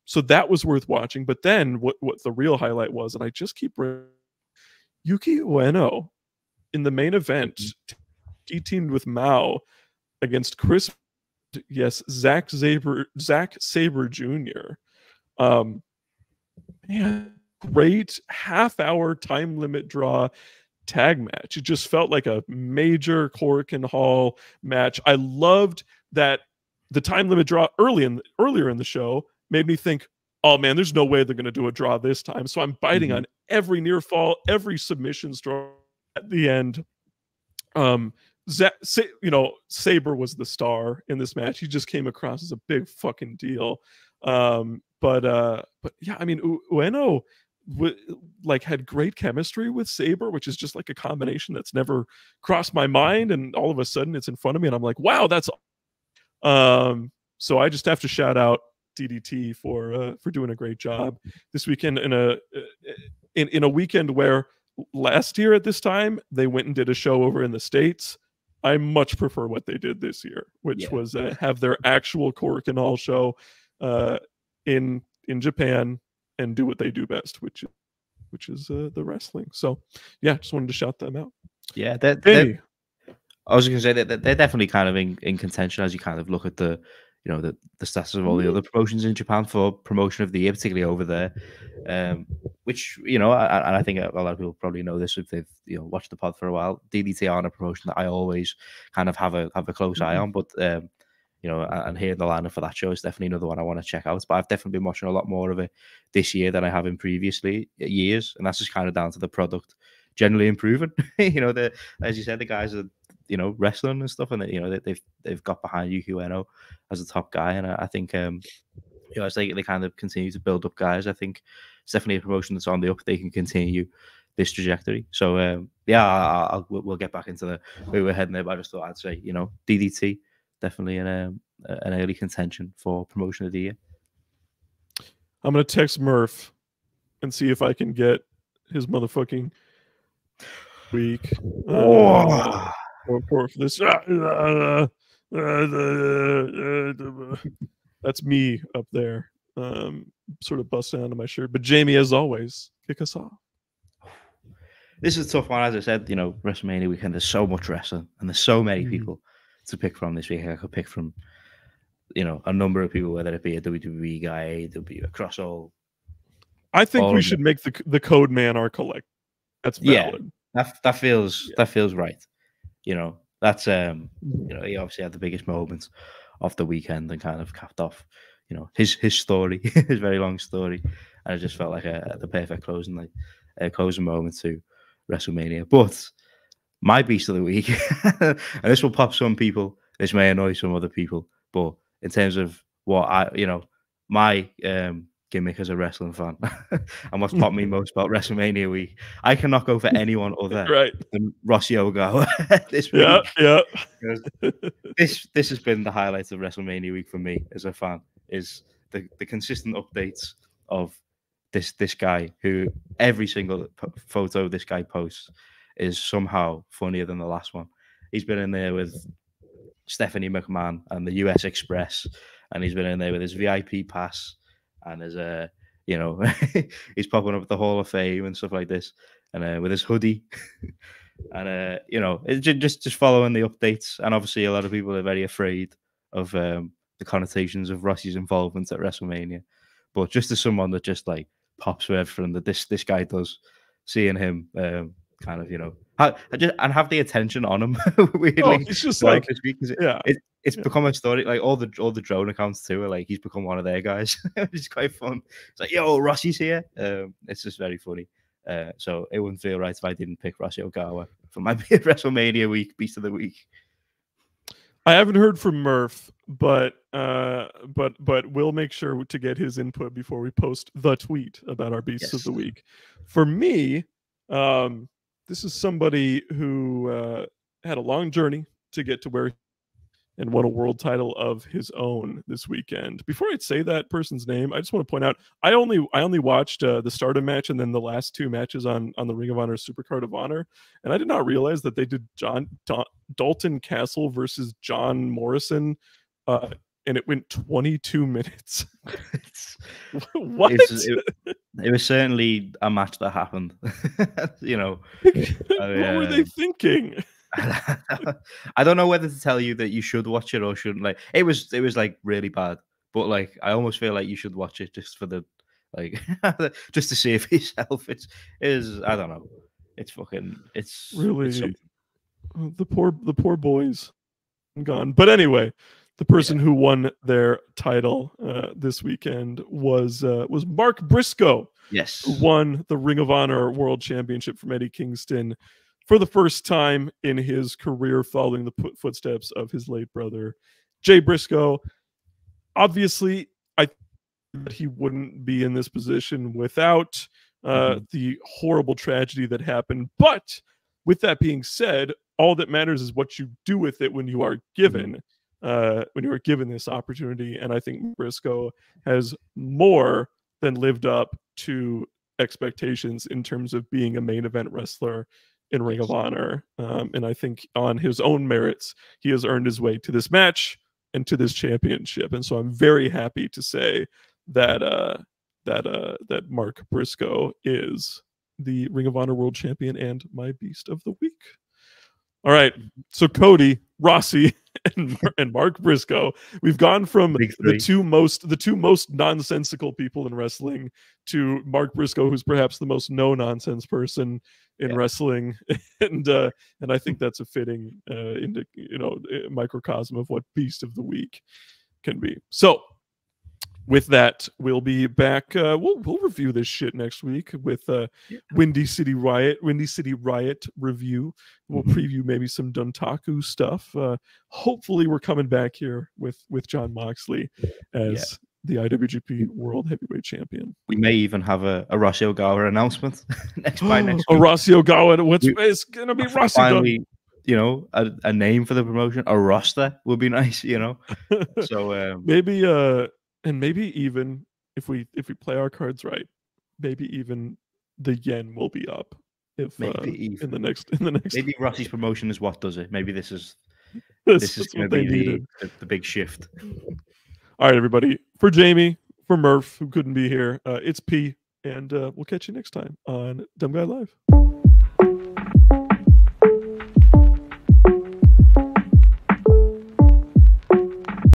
So that was worth watching. But then what the real highlight was, and I just keep Yuki Ueno in the main event, he teamed with Mao against Zack Sabre Jr. Man, great half-hour time limit draw tag match. It just felt like a major Cork and Hall match. I loved that the time limit draw earlier in the show made me think, oh man, there's no way they're going to do a draw this time. So I'm biting on every near fall, every submission straw at the end. Sabre was the star in this match. He just came across as a big fucking deal. But yeah, I mean, Ueno had great chemistry with Sabre, which is just like a combination that's never crossed my mind, and all of a sudden it's in front of me, and I'm like, wow, that's. So I just have to shout out DDT for doing a great job this weekend in a weekend where last year at this time they went and did a show over in the States. I much prefer what they did this year, which was have their actual Cork and Hall show in Japan and do what they do best, which is the wrestling. So yeah, just wanted to shout them out. Yeah, I was going to say that they're definitely kind of in contention as you kind of look at the status of all the other promotions in Japan for promotion of the year, particularly over there. Which, and I think a lot of people probably know this if they've watched the pod for a while. DDT are a promotion that I always kind of have a close eye on, but and hearing the lineup for that show is definitely another one I want to check out. But I've definitely been watching a lot more of it this year than I have in previous years, and that's just kind of down to the product generally improving. As you said, the guys are you know, wrestling and stuff, and you know, they've got behind Yuki Ueno as a top guy, and I think you know, as they kind of continue to build up guys, I think it's definitely a promotion that's on the up. They can continue this trajectory. So yeah, we'll get back into the way we're heading there. But I just thought I'd say, you know, DDT definitely an early contention for promotion of the year. I'm gonna text Murph and see if I can get his motherfucking week for this. That's me up there, sort of busting onto my shirt. But Jamie, as always, kick us off. This is a tough one, as I said. You know, WrestleMania weekend. There's so much wrestling, and there's so many people to pick from this week. I could pick from, you know, a number of people, whether it be a WWE guy, AEW, across all. I think we should make the Code Man our collect. That's valid. Yeah, that feels right. You know, that's you know, he obviously had the biggest moments of the weekend and kind of capped off, you know, his story, his very long story, and it just felt like the perfect closing moment to WrestleMania. But my beast of the week, and this will pop some people, this may annoy some other people, but in terms of what my gimmick as a wrestling fan and what's popped me most about WrestleMania week, I cannot go for anyone other than Rossy Ogawa this week. Yeah. This has been the highlight of WrestleMania week for me as a fan, is the consistent updates of this guy, who every single photo this guy posts is somehow funnier than the last one. He's been in there with Stephanie McMahon and the US Express, and he's been in there with his VIP pass and his you know, he's popping up at the Hall of Fame and stuff like this, and with his hoodie and you know, just following the updates. And obviously a lot of people are very afraid of the connotations of Rossy's involvement at WrestleMania, but just as someone that just like pops with everything that this guy does, seeing him kind of, you know, have the attention on him weirdly. It's just like this week, it's become a story. Like all the drone accounts too are like, he's become one of their guys. It's quite fun. It's like, yo, Rossy's here. It's just very funny. So it wouldn't feel right if I didn't pick Rossy Ogawa for my WrestleMania week beast of the week. I haven't heard from Murph, but we'll make sure to get his input before we post the tweet about our beasts of the week. For me, this is somebody who had a long journey to get to where and won a world title of his own this weekend. Before I say that person's name, I just want to point out I only watched the Stardom match and then the last two matches on the Ring of Honor Supercard of Honor, and I did not realize that they did Dalton Castle versus John Morrison, and it went 22 minutes. What? It was certainly a match that happened. You know, what were they thinking? I don't know whether to tell you that you should watch it or shouldn't. Like, it was like really bad, but like I almost feel like you should watch it just for the like just to see it for yourself. It is I don't know. It's really the poor boys gone. But anyway, the person who won their title this weekend was Mark Briscoe. Yes, who won the Ring of Honor World Championship from Eddie Kingston for the first time in his career, following the footsteps of his late brother, Jay Briscoe. Obviously, I think that he wouldn't be in this position without the horrible tragedy that happened. But with that being said, all that matters is what you do with it when you are given this opportunity. And I think Briscoe has more than lived up to expectations in terms of being a main event wrestler in Ring of Honor, and I think on his own merits, he has earned his way to this match and to this championship. And so I'm very happy to say that that Mark Briscoe is the Ring of Honor World Champion and my Beast of the Week. All right, so Cody, Rossy, and Mark Briscoe. We've gone from the two most nonsensical people in wrestling to Mark Briscoe, who's perhaps the most no nonsense person in wrestling, and I think that's a fitting microcosm of what Beast of the Week can be. So with that, we'll be back. We'll review this shit next week with Windy City Riot review. We'll preview maybe some Duntaku stuff. Hopefully, we're coming back here with John Moxley as the IWGP World Heavyweight Champion. We may even have a Rossy Ogawa announcement next week. A Rossy Ogawa. It's going to be Rossy. Finally, you know, a name for the promotion. A roster would be nice, you know. So maybe and maybe even if we play our cards right, maybe even the yen will be up. If maybe in the next maybe Rossy's promotion is what does it. Maybe this is going to be the big shift. All right, everybody. For Jamie, for Murph, who couldn't be here, it's P, and we'll catch you next time on Dumb Guy Live.